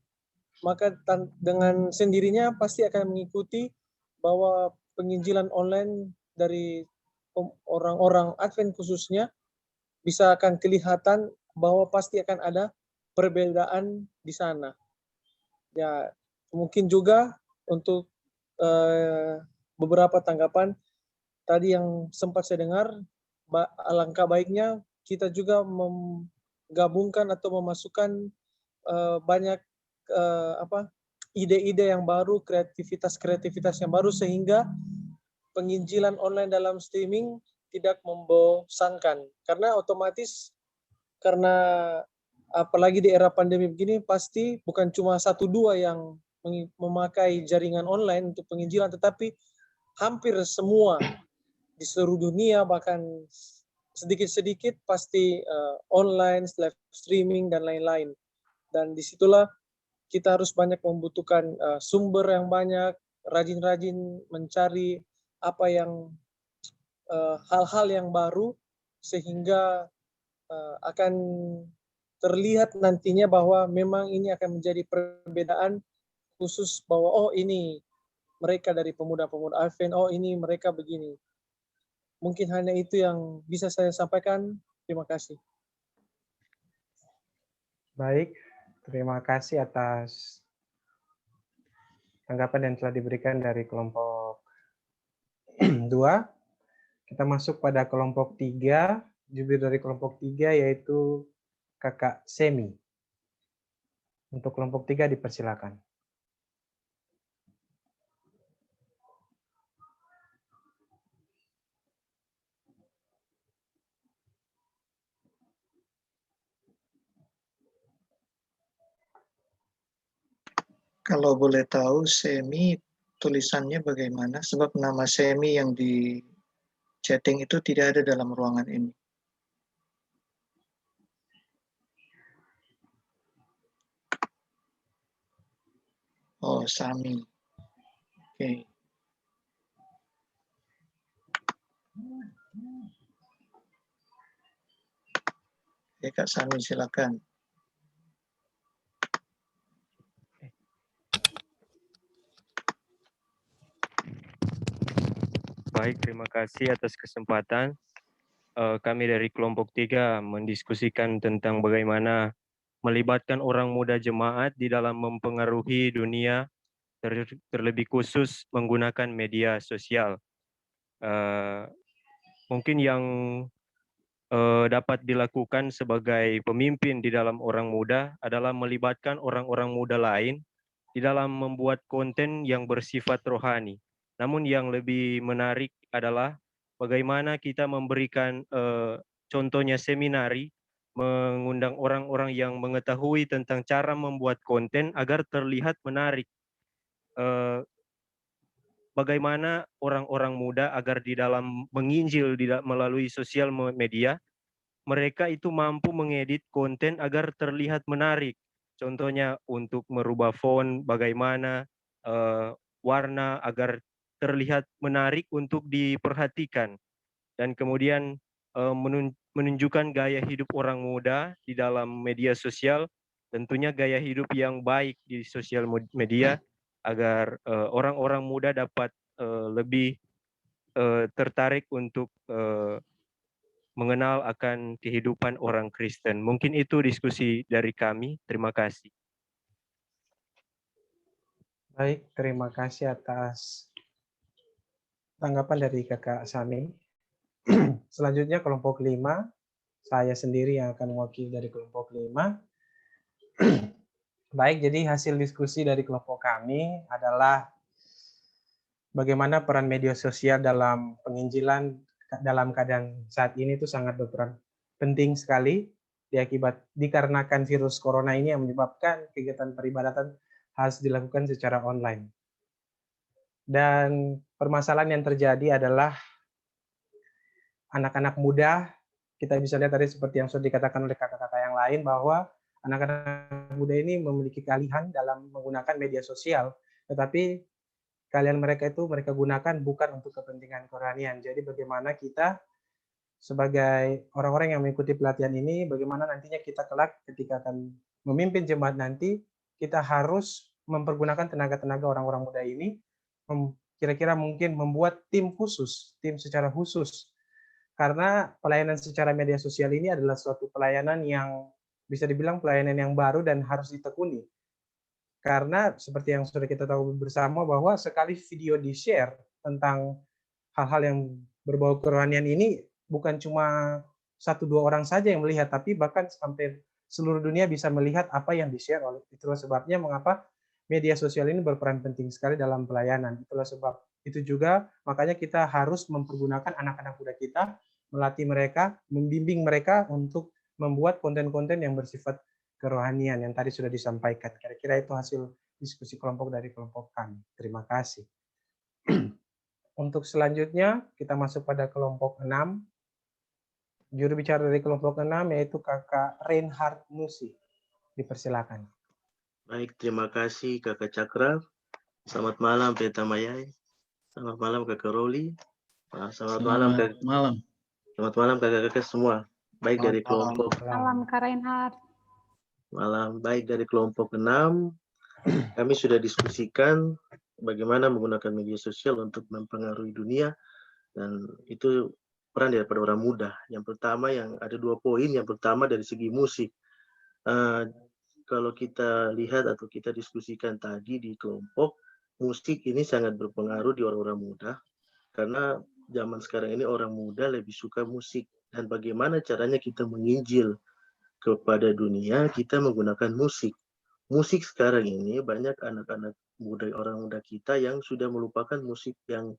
maka dengan sendirinya pasti akan mengikuti bahwa penginjilan online dari orang-orang Advent khususnya bisa akan kelihatan bahwa pasti akan ada perbedaan di sana. Ya, mungkin juga untuk beberapa tanggapan tadi yang sempat saya dengar, alangkah baiknya kita juga menggabungkan atau memasukkan banyak ide-ide yang baru, kreativitas yang baru, sehingga penginjilan online dalam streaming tidak membosankan. Karena otomatis, karena apalagi di era pandemi begini, pasti bukan cuma 1-2 yang memakai jaringan online untuk penginjilan, tetapi hampir semua di seluruh dunia, bahkan sedikit-sedikit pasti online, live streaming, dan lain-lain. Dan disitulah kita harus banyak membutuhkan sumber yang banyak, rajin-rajin mencari apa yang hal-hal yang baru, sehingga akan terlihat nantinya bahwa memang ini akan menjadi perbedaan khusus bahwa oh ini mereka dari pemuda-pemuda Advent, oh ini mereka begini. Mungkin hanya itu yang bisa saya sampaikan. Terima kasih. Baik. Terima kasih atas tanggapan yang telah diberikan dari kelompok 2. Kita masuk pada kelompok 3. Jubir dari kelompok 3 yaitu Kakak Semi. Untuk kelompok 3 dipersilakan. Kalau boleh tahu, Semi tulisannya bagaimana? Sebab nama Semi yang di chatting itu tidak ada dalam ruangan ini. Oh, Sami. Oke. Ya, Kak Sami, silakan. Baik, terima kasih atas kesempatan. Kami dari kelompok 3 mendiskusikan tentang bagaimana melibatkan orang muda jemaat di dalam mempengaruhi dunia, terlebih khusus menggunakan media sosial. Mungkin yang dapat dilakukan sebagai pemimpin di dalam orang muda adalah melibatkan orang-orang muda lain di dalam membuat konten yang bersifat rohani. Namun yang lebih menarik adalah bagaimana kita memberikan contohnya seminari, mengundang orang-orang yang mengetahui tentang cara membuat konten agar terlihat menarik. Bagaimana orang-orang muda agar di dalam menginjil melalui sosial media, mereka itu mampu mengedit konten agar terlihat menarik. Contohnya untuk merubah font, bagaimana warna agar terlihat menarik untuk diperhatikan. Dan kemudian menunjukkan gaya hidup orang muda di dalam media sosial, tentunya gaya hidup yang baik di sosial media, agar orang-orang muda dapat lebih tertarik untuk mengenal akan kehidupan orang Kristen. Mungkin itu diskusi dari kami. Terima kasih. Baik, terima kasih atas tanggapan dari Kakak Sami. Selanjutnya kelompok 5, saya sendiri yang akan mewakili dari kelompok 5. Baik, jadi hasil diskusi dari kelompok kami adalah bagaimana peran media sosial dalam penginjilan dalam keadaan saat ini itu sangat berperan penting sekali dikarenakan virus corona ini yang menyebabkan kegiatan peribadatan harus dilakukan secara online. Dan permasalahan yang terjadi adalah anak-anak muda, kita bisa lihat tadi seperti yang sudah dikatakan oleh kakak-kakak yang lain bahwa anak-anak muda ini memiliki keahlian dalam menggunakan media sosial, tetapi keahlian mereka itu mereka gunakan bukan untuk kepentingan kerohanian. Jadi bagaimana kita sebagai orang-orang yang mengikuti pelatihan ini, bagaimana nantinya kita kelak ketika akan memimpin jemaat nanti, kita harus mempergunakan tenaga-tenaga orang-orang muda ini, kira-kira mungkin membuat tim secara khusus. Karena pelayanan secara media sosial ini adalah suatu pelayanan yang bisa dibilang pelayanan yang baru dan harus ditekuni. Karena seperti yang sudah kita tahu bersama bahwa sekali video di-share tentang hal-hal yang berbau kerohanian ini bukan cuma 1-2 orang saja yang melihat, tapi bahkan sampai seluruh dunia bisa melihat apa yang di-share oleh. Itulah sebabnya mengapa media sosial ini berperan penting sekali dalam pelayanan. Itulah sebab itu juga makanya kita harus mempergunakan anak-anak muda kita, melatih mereka, membimbing mereka untuk membuat konten-konten yang bersifat kerohanian yang tadi sudah disampaikan. Kira-kira itu hasil diskusi kelompok dari kelompok kami. Terima kasih. Untuk selanjutnya, kita masuk pada kelompok 6. Juru bicara dari kelompok 6 yaitu Kakak Reinhard Nusi. Dipersilakan. Baik, terima kasih Kakak Cakra. Selamat malam Peta Mayai. Selamat malam Kakak Roli. Selamat malam Kakak. Selamat malam kakak-kakak semua. Baik dari kelompok. Malam Kak Reinhard. Malam, baik dari kelompok 6. Kami sudah diskusikan bagaimana menggunakan media sosial untuk mempengaruhi dunia, dan itu peran daripada orang muda. Yang pertama, yang ada 2 poin. Yang pertama dari segi musik. Kalau kita lihat atau kita diskusikan tadi di kelompok, musik ini sangat berpengaruh di orang-orang muda, karena zaman sekarang ini orang muda lebih suka musik. Dan bagaimana caranya kita menginjil kepada dunia, kita menggunakan musik. Musik sekarang ini banyak anak-anak muda, orang muda kita yang sudah melupakan musik yang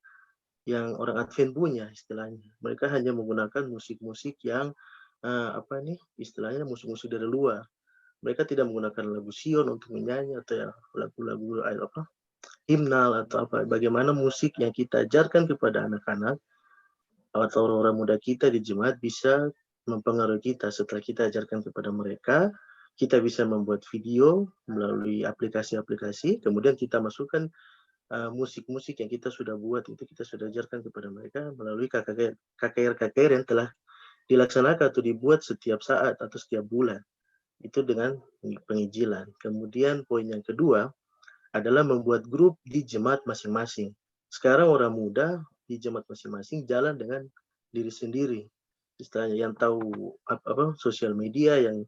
orang Advent punya istilahnya. Mereka hanya menggunakan musik-musik yang istilahnya musik-musik dari luar. Mereka tidak menggunakan lagu Sion untuk menyanyi atau lagu-lagu himnal atau apa. Bagaimana musik yang kita ajarkan kepada anak-anak atau orang-orang muda kita di jemaat bisa mempengaruhi kita. Setelah kita ajarkan kepada mereka, kita bisa membuat video melalui aplikasi-aplikasi, kemudian kita masukkan musik-musik yang kita sudah buat, itu kita sudah ajarkan kepada mereka melalui KKR yang telah dilaksanakan atau dibuat setiap saat atau setiap bulan. Itu dengan penginjilan. Kemudian poin yang kedua adalah membuat grup di jemaat masing-masing. Sekarang orang muda di jemaat masing-masing jalan dengan diri sendiri. Istilahnya yang tahu sosial media, yang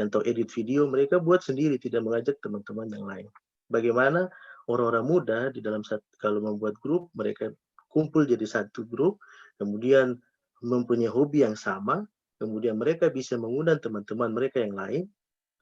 tahu edit video, mereka buat sendiri, tidak mengajak teman-teman yang lain. Bagaimana orang-orang muda di dalam kalau membuat grup, mereka kumpul jadi satu grup, kemudian mempunyai hobi yang sama, kemudian mereka bisa mengundang teman-teman mereka yang lain,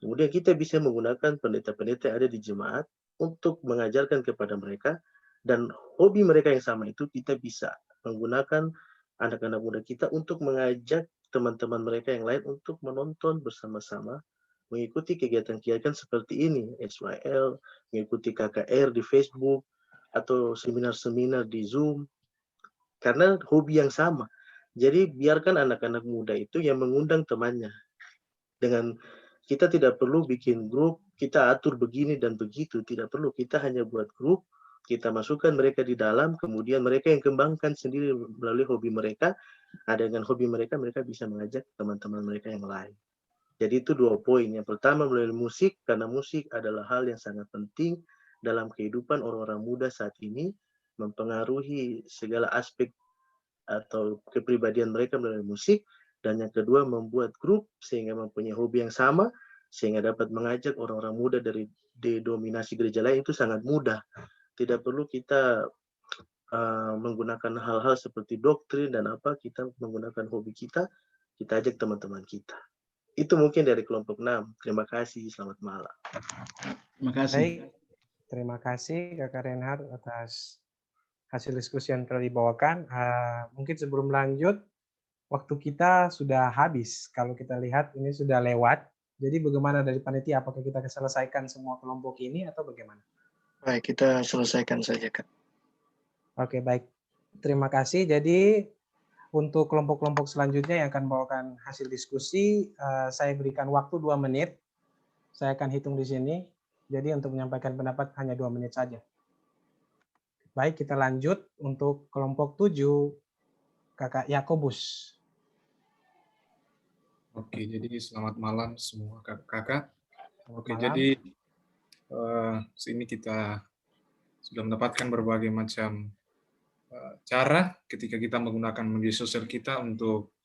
kemudian kita bisa menggunakan pendeta-pendeta yang ada di jemaat untuk mengajarkan kepada mereka, dan hobi mereka yang sama itu kita bisa menggunakan anak-anak muda kita untuk mengajak teman-teman mereka yang lain untuk menonton bersama-sama, mengikuti kegiatan-kegiatan seperti ini, SYL, mengikuti KKR di Facebook, atau seminar-seminar di Zoom, karena hobi yang sama. Jadi biarkan anak-anak muda itu yang mengundang temannya. Dengan kita tidak perlu bikin grup, kita atur begini dan begitu, tidak perlu. Kita hanya buat grup, kita masukkan mereka di dalam, kemudian mereka yang kembangkan sendiri melalui hobi mereka. Dengan hobi mereka, mereka bisa mengajak teman-teman mereka yang lain. Jadi itu 2 poin. Yang pertama melalui musik, karena musik adalah hal yang sangat penting dalam kehidupan orang-orang muda saat ini, mempengaruhi segala aspek atau kepribadian mereka melalui musik. Dan yang kedua, membuat grup sehingga mempunyai hobi yang sama, sehingga dapat mengajak orang-orang muda dari dominasi gereja lain. Itu sangat mudah. Tidak perlu kita menggunakan hal-hal seperti doktrin dan apa, kita menggunakan hobi kita ajak teman-teman kita. Itu mungkin dari kelompok 6. Terima kasih, selamat malam. Terima kasih. Baik, terima kasih Kakak Reinhard atas hasil diskusi yang telah dibawakan. Mungkin sebelum lanjut, waktu kita sudah habis. Kalau kita lihat ini sudah lewat. Jadi bagaimana dari panitia? Apakah kita selesaikan semua kelompok ini atau bagaimana? Baik, kita selesaikan saja, Kak. Oke, baik. Terima kasih. Jadi untuk kelompok-kelompok selanjutnya yang akan membawakan hasil diskusi, saya berikan waktu 2 menit. Saya akan hitung di sini. Jadi untuk menyampaikan pendapat hanya 2 menit saja. Baik, kita lanjut untuk kelompok 7, Kakak Yakobus. Oke, jadi selamat malam semua kakak-kakak. Oke, malam. jadi sini kita sudah mendapatkan berbagai macam cara ketika kita menggunakan media sosial kita untuk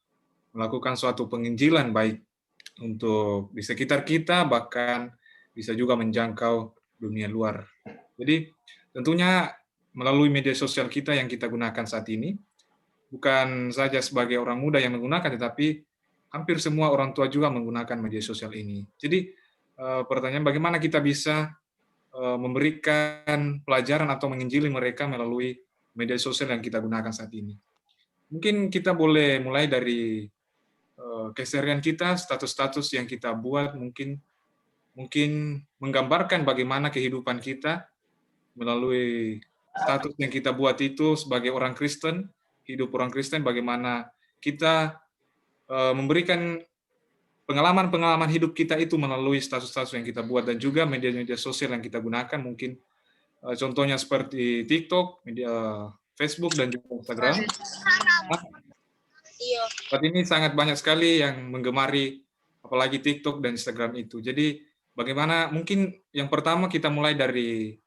melakukan suatu penginjilan, baik untuk di sekitar kita, bahkan bisa juga menjangkau dunia luar. Jadi tentunya melalui media sosial kita yang kita gunakan saat ini, bukan saja sebagai orang muda yang menggunakan, tetapi hampir semua orang tua juga menggunakan media sosial ini. Jadi pertanyaan, bagaimana kita bisa memberikan pelajaran atau menginjili mereka melalui media sosial yang kita gunakan saat ini. Mungkin kita boleh mulai dari keseharian kita, status-status yang kita buat, mungkin menggambarkan bagaimana kehidupan kita melalui status yang kita buat itu sebagai orang Kristen, hidup orang Kristen, bagaimana kita memberikan pengalaman-pengalaman hidup kita itu melalui status-status yang kita buat, dan juga media-media sosial yang kita gunakan, mungkin contohnya seperti TikTok, media Facebook, dan juga Instagram. Saat ini sangat banyak sekali yang menggemari, apalagi TikTok dan Instagram itu. Jadi bagaimana, mungkin yang pertama kita mulai dari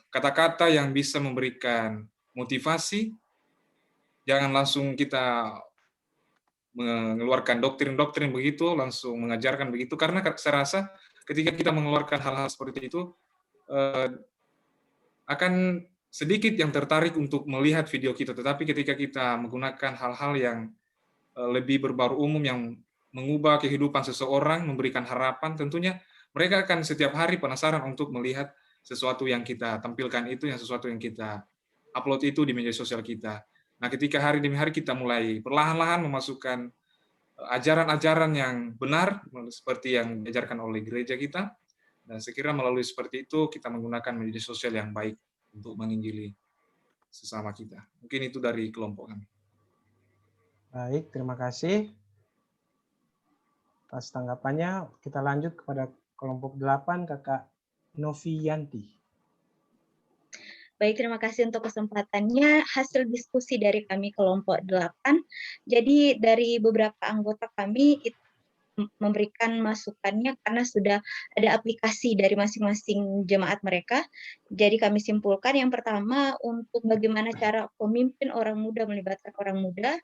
kata-kata yang bisa memberikan motivasi. Jangan langsung kita mengeluarkan doktrin-doktrin begitu, langsung mengajarkan begitu, karena saya rasa ketika kita mengeluarkan hal-hal seperti itu, akan sedikit yang tertarik untuk melihat video kita. Tetapi ketika kita menggunakan hal-hal yang lebih berbau umum, yang mengubah kehidupan seseorang, memberikan harapan, tentunya mereka akan setiap hari penasaran untuk melihat sesuatu yang kita tampilkan itu, yang sesuatu yang kita upload itu di media sosial kita. Nah, ketika hari demi hari kita mulai perlahan-lahan memasukkan ajaran-ajaran yang benar, seperti yang diajarkan oleh gereja kita, dan sekira melalui seperti itu kita menggunakan media sosial yang baik untuk menginjili sesama kita. Mungkin itu dari kelompok kami. Baik, terima kasih atas tanggapannya. Kita lanjut kepada kelompok 8, Kakak Novianti. Baik, terima kasih untuk kesempatannya. Hasil diskusi dari kami kelompok 8. Jadi dari beberapa anggota kami itu memberikan masukannya karena sudah ada aplikasi dari masing-masing jemaat mereka. Jadi kami simpulkan yang pertama, untuk bagaimana cara pemimpin orang muda melibatkan orang muda.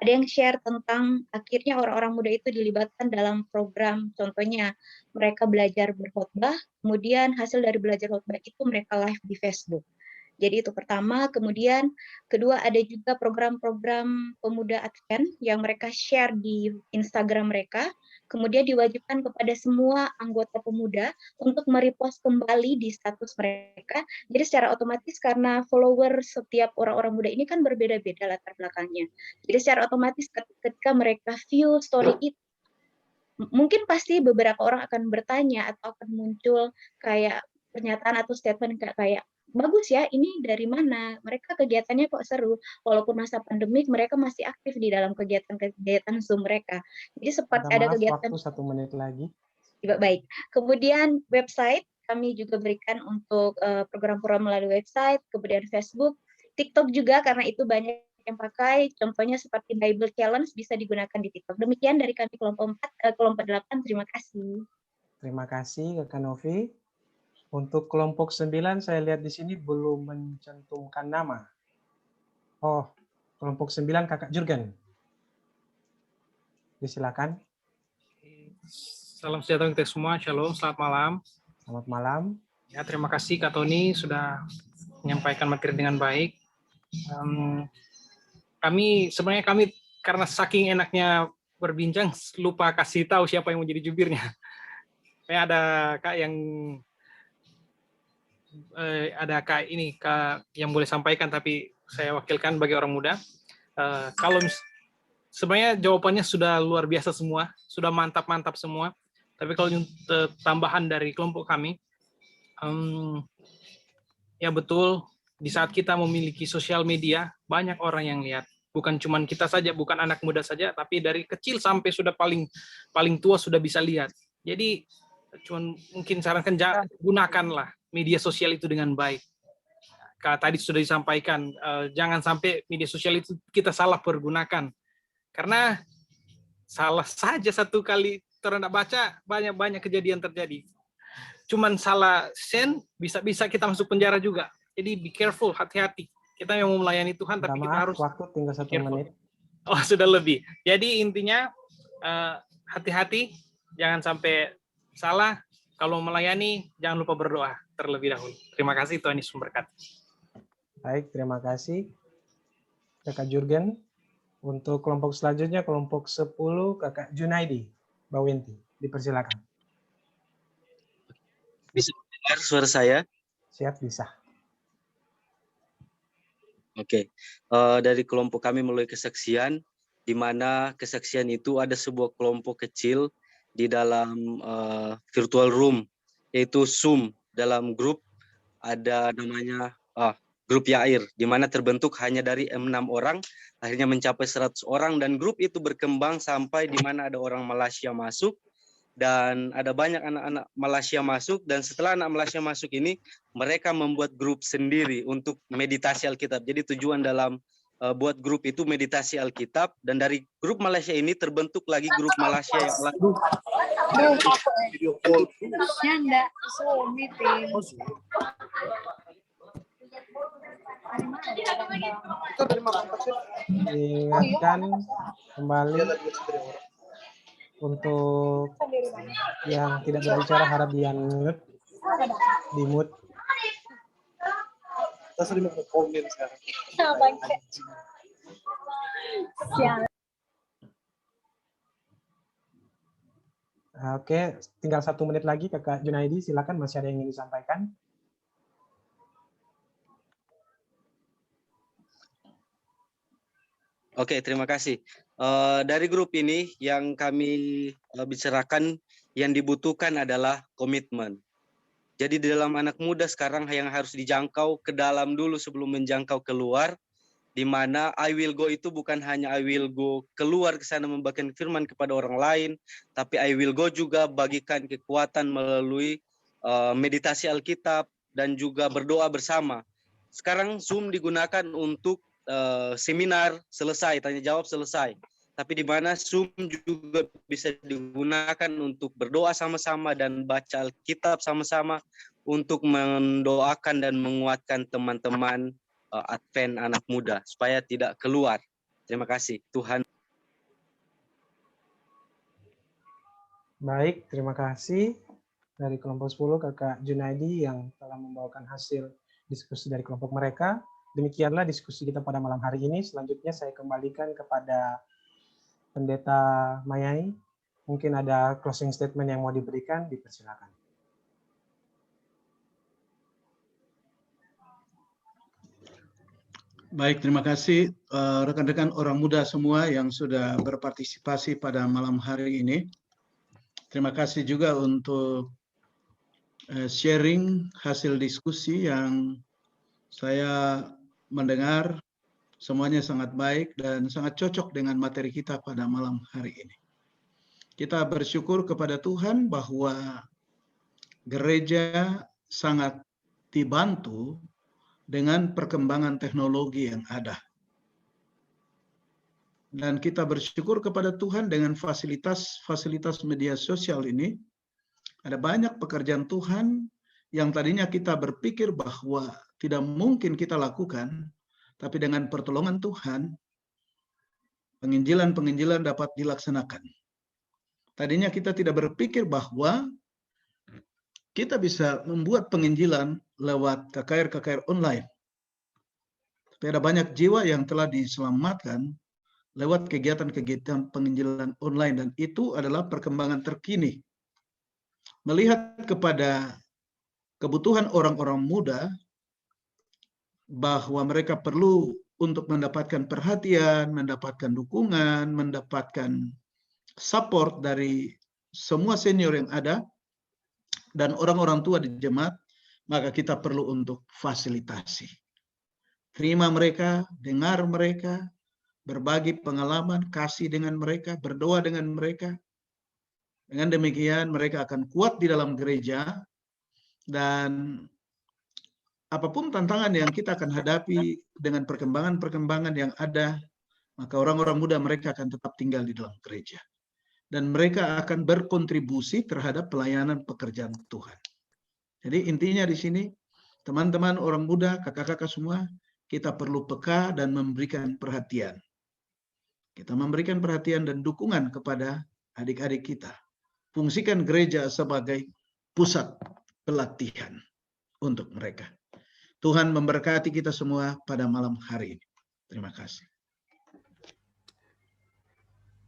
Ada yang share tentang akhirnya orang-orang muda itu dilibatkan dalam program, contohnya mereka belajar berkhotbah, kemudian hasil dari belajar khotbah itu mereka live di Facebook. Jadi itu pertama, kemudian kedua ada juga program-program pemuda Advent yang mereka share di Instagram mereka, kemudian diwajibkan kepada semua anggota pemuda untuk merepost kembali di status mereka. Jadi secara otomatis karena follower setiap orang-orang muda ini kan berbeda-beda latar belakangnya. Jadi secara otomatis ketika mereka view story itu, mungkin pasti beberapa orang akan bertanya atau akan muncul kayak pernyataan atau statement kayak bagus ya, ini dari mana? Mereka kegiatannya kok seru. Walaupun masa pandemik, mereka masih aktif di dalam kegiatan-kegiatan Zoom mereka. Jadi sempat ada Maaf, kegiatan. waktu 1 menit lagi. Baik. Kemudian website kami juga berikan untuk program-program melalui website, kemudian Facebook, TikTok juga karena itu banyak yang pakai. Contohnya seperti Bible Challenge bisa digunakan di TikTok. Demikian dari kami kelompok 4, kelompok 8. Terima kasih. Terima kasih Kakak Novi. Untuk kelompok 9 saya lihat di sini belum mencantumkan nama. Oh, kelompok 9 Kakak Jurgen. Disilakan. Salam sejahtera untuk kita semua. Shalom, selamat malam. Selamat malam. Ya, terima kasih Kak Tony sudah menyampaikan materi dengan baik. Sebenarnya kami karena saking enaknya berbincang lupa kasih tahu siapa yang menjadi jubirnya. Kayak ada Kak yang Kak yang boleh sampaikan, tapi saya wakilkan bagi orang muda. Kalau sebenarnya jawabannya sudah luar biasa semua, sudah mantap-mantap semua. Tapi kalau tambahan dari kelompok kami, ya betul, di saat kita memiliki sosial media, banyak orang yang lihat. Bukan cuma kita saja, bukan anak muda saja, tapi dari kecil sampai sudah paling tua sudah bisa lihat. Jadi, cuman mungkin sarankan gunakanlah media sosial itu dengan baik. Tadi sudah disampaikan, jangan sampai media sosial itu kita salah pergunakan. Karena salah saja satu kali terhendak baca, banyak kejadian terjadi. Cuman salah send, bisa kita masuk penjara juga. Jadi be careful, hati-hati. Kita yang mau melayani Tuhan, tapi kita harus waktu tinggal 1 menit. Oh, sudah lebih. Jadi intinya hati-hati, jangan sampai salah. Kalau melayani, jangan lupa berdoa terlebih dahulu. Terima kasih, Tuhan Yesus memberkati. Baik, terima kasih Kakak Jurgen. Untuk kelompok selanjutnya, kelompok 10, Kakak Junaidi Bawinti. Dipersilakan. Bisa dengar suara saya? Siap, bisa. Oke. Dari kelompok kami melalui kesaksian, di mana kesaksian itu ada sebuah kelompok kecil di dalam virtual room, yaitu Zoom. Dalam grup ada namanya grup Yair, di mana terbentuk hanya dari 6 orang, akhirnya mencapai 100 orang, dan grup itu berkembang sampai di mana ada orang Malaysia masuk, dan ada banyak anak-anak Malaysia masuk, dan setelah anak Malaysia masuk ini, mereka membuat grup sendiri untuk meditasi Alkitab. Jadi tujuan dalam buat grup itu meditasi Alkitab, dan dari grup Malaysia ini terbentuk lagi grup Malaysia yang lain. Diingatkan kembali untuk yang tidak berbicara harap di-unmute, di-mute. Oke, tinggal 1 menit lagi Kakak Junaidi, silakan, masih ada yang ingin disampaikan. Oke, terima kasih. Dari grup ini yang kami bicarakan, yang dibutuhkan adalah komitmen. Jadi di dalam anak muda sekarang yang harus dijangkau ke dalam dulu sebelum menjangkau keluar, di mana I will go itu bukan hanya I will go keluar ke sana membagikan firman kepada orang lain, tapi I will go juga bagikan kekuatan melalui meditasi Alkitab dan juga berdoa bersama. Sekarang Zoom digunakan untuk seminar selesai, tanya jawab selesai. Tapi di mana Zoom juga bisa digunakan untuk berdoa sama-sama dan baca Alkitab sama-sama untuk mendoakan dan menguatkan teman-teman Advent anak muda supaya tidak keluar. Terima kasih Tuhan. Baik, terima kasih dari kelompok 10 Kakak Junaidi yang telah membawakan hasil diskusi dari kelompok mereka. Demikianlah diskusi kita pada malam hari ini. Selanjutnya saya kembalikan kepada Pendeta Mayai. Mungkin ada closing statement yang mau diberikan, dipersilakan. Baik, terima kasih rekan-rekan orang muda semua yang sudah berpartisipasi pada malam hari ini. Terima kasih juga untuk sharing hasil diskusi yang saya mendengar semuanya sangat baik dan sangat cocok dengan materi kita pada malam hari ini. Kita bersyukur kepada Tuhan bahwa gereja sangat dibantu dengan perkembangan teknologi yang ada. Dan kita bersyukur kepada Tuhan dengan fasilitas media sosial ini. Ada banyak pekerjaan Tuhan yang tadinya kita berpikir bahwa tidak mungkin kita lakukan, tapi dengan pertolongan Tuhan, penginjilan dapat dilaksanakan. Tadinya kita tidak berpikir bahwa kita bisa membuat penginjilan lewat KKR online. Tapi ada banyak jiwa yang telah diselamatkan lewat kegiatan-kegiatan penginjilan online, dan itu adalah perkembangan terkini. Melihat kepada kebutuhan orang-orang muda bahwa mereka perlu untuk mendapatkan perhatian, mendapatkan dukungan, mendapatkan support dari semua senior yang ada dan orang-orang tua di jemaat, maka kita perlu untuk fasilitasi. Terima mereka, dengar mereka, berbagi pengalaman, kasih dengan mereka, berdoa dengan mereka. Dengan demikian mereka akan kuat di dalam gereja, dan apapun tantangan yang kita akan hadapi dengan perkembangan-perkembangan yang ada, maka orang-orang muda mereka akan tetap tinggal di dalam gereja. Dan mereka akan berkontribusi terhadap pelayanan pekerjaan Tuhan. Jadi intinya di sini, teman-teman orang muda, kakak-kakak semua, kita perlu peka dan memberikan perhatian. Kita memberikan perhatian dan dukungan kepada adik-adik kita. Fungsikan gereja sebagai pusat pelatihan untuk mereka. Tuhan memberkati kita semua pada malam hari ini. Terima kasih.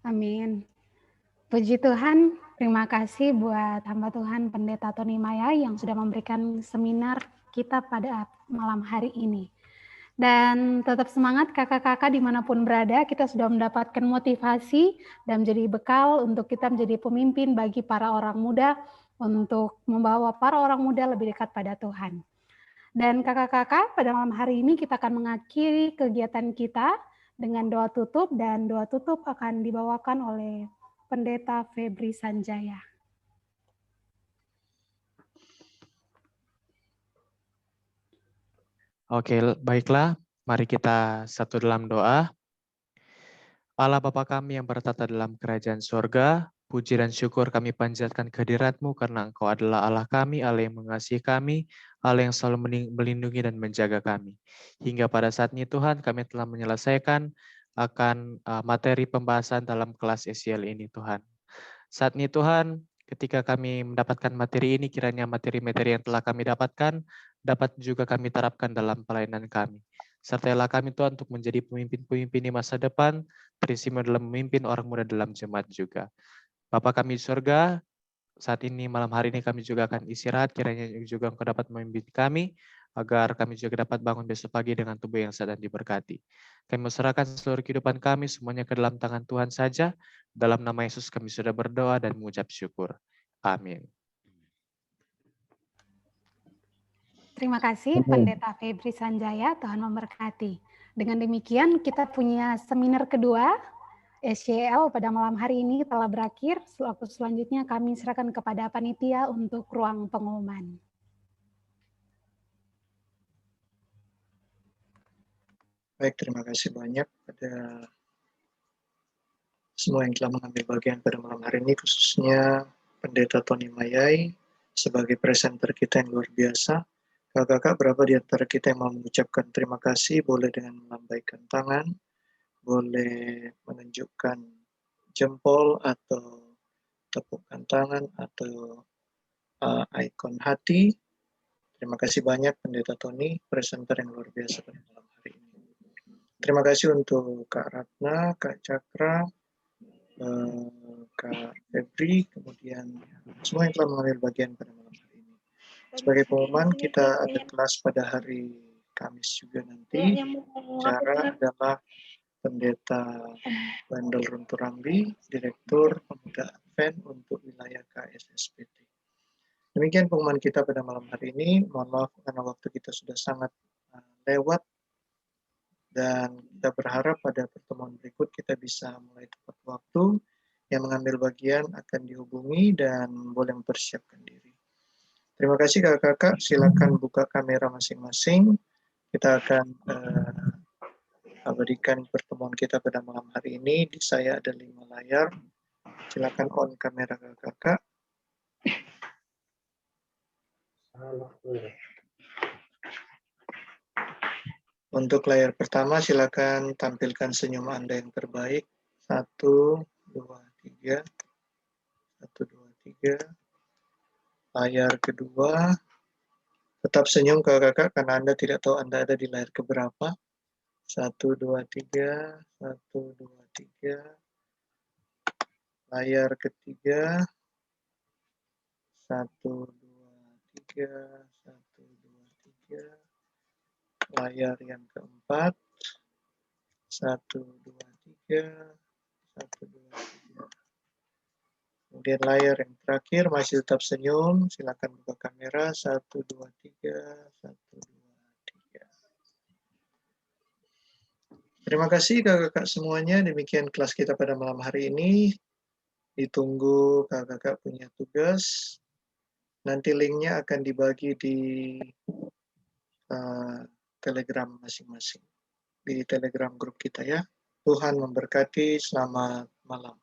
Amin. Puji Tuhan, terima kasih buat hamba Tuhan Pendeta Tony Mayai yang sudah memberikan seminar kita pada malam hari ini. Dan tetap semangat kakak-kakak dimanapun berada, kita sudah mendapatkan motivasi dan menjadi bekal untuk kita menjadi pemimpin bagi para orang muda, untuk membawa para orang muda lebih dekat pada Tuhan. Dan kakak-kakak, pada malam hari ini kita akan mengakhiri kegiatan kita dengan doa tutup, dan doa tutup akan dibawakan oleh Pendeta Febri Sanjaya. Oke, baiklah. Mari kita satu dalam doa. Allah Bapa kami yang bertata dalam kerajaan surga, puji dan syukur kami panjatkan kehadirat-Mu karena Engkau adalah Allah kami, Allah yang mengasihi kami, Allah yang selalu melindungi dan menjaga kami. Hingga pada saat ini Tuhan, kami telah menyelesaikan akan materi pembahasan dalam kelas SEL ini Tuhan. Saat ini Tuhan, ketika kami mendapatkan materi ini, kiranya materi-materi yang telah kami dapatkan dapat juga kami terapkan dalam pelayanan kami. Sertailah kami Tuhan untuk menjadi pemimpin-pemimpin di masa depan, teristimewa dalam memimpin orang muda dalam jemaat juga. Bapa kami di surga, saat ini malam hari ini kami juga akan istirahat, kiranya juga Engkau dapat memimpin kami, agar kami juga dapat bangun besok pagi dengan tubuh yang sehat dan diberkati. Kami serahkan seluruh kehidupan kami semuanya ke dalam tangan Tuhan saja. Dalam nama Yesus kami sudah berdoa dan mengucap syukur. Amin. Terima kasih Pendeta Febri Sanjaya, Tuhan memberkati. Dengan demikian kita punya seminar kedua SCL pada malam hari ini telah berakhir. Waktu selanjutnya kami serahkan kepada panitia untuk ruang pengumuman. Baik, terima kasih banyak pada semua yang telah mengambil bagian pada malam hari ini, khususnya Pendeta Tony Mayai sebagai presenter kita yang luar biasa. Kakak-kakak, berapa di antara kita yang mau mengucapkan terima kasih, boleh dengan melambaikan tangan, boleh menunjukkan jempol atau tepukan tangan atau ikon hati. Terima kasih banyak Pendeta Tony, presenter yang luar biasa pada malam hari ini. Terima kasih untuk Kak Ratna, Kak Cakra, Kak Febri, kemudian semua yang telah mengambil bagian pada malam hari ini. Sebagai pengumuman, kita ada kelas pada hari Kamis juga nanti. Cara adalah Pendeta Bandel Runturambi, Direktur Pemuda Advent untuk wilayah KSSPT. Demikian pengumuman kita pada malam hari ini. Mohon maaf karena waktu kita sudah sangat lewat, dan kita berharap pada pertemuan berikut kita bisa mulai tepat waktu. Yang mengambil bagian akan dihubungi dan boleh mempersiapkan diri. Terima kasih kakak-kakak, silakan buka kamera masing-masing. Kita akan abadikan pertemuan kita pada malam hari ini. Di saya ada 5 layar. Silakan on kamera kakak-kakak. Untuk layar pertama, silakan tampilkan senyum Anda yang terbaik. 1, 2, 3. 1, 2, 3. Layar kedua, tetap senyum kakak-kakak karena Anda tidak tahu Anda ada di layar keberapa. 1, 2, 3. 1, 2, 3. Layar ketiga. 1, 2, 3. 1, 2, 3. Layar yang keempat. 1, 2, 3. 1, 2, 3. Kemudian layar yang terakhir masih tetap senyum. Silakan buka kamera. 1, 2, 3. 1, 2, 3. Terima kasih kakak-kakak semuanya. Demikian kelas kita pada malam hari ini. Ditunggu kakak-kakak punya tugas. Nanti linknya akan dibagi di Telegram masing-masing. Di Telegram grup kita ya. Tuhan memberkati. Selamat malam.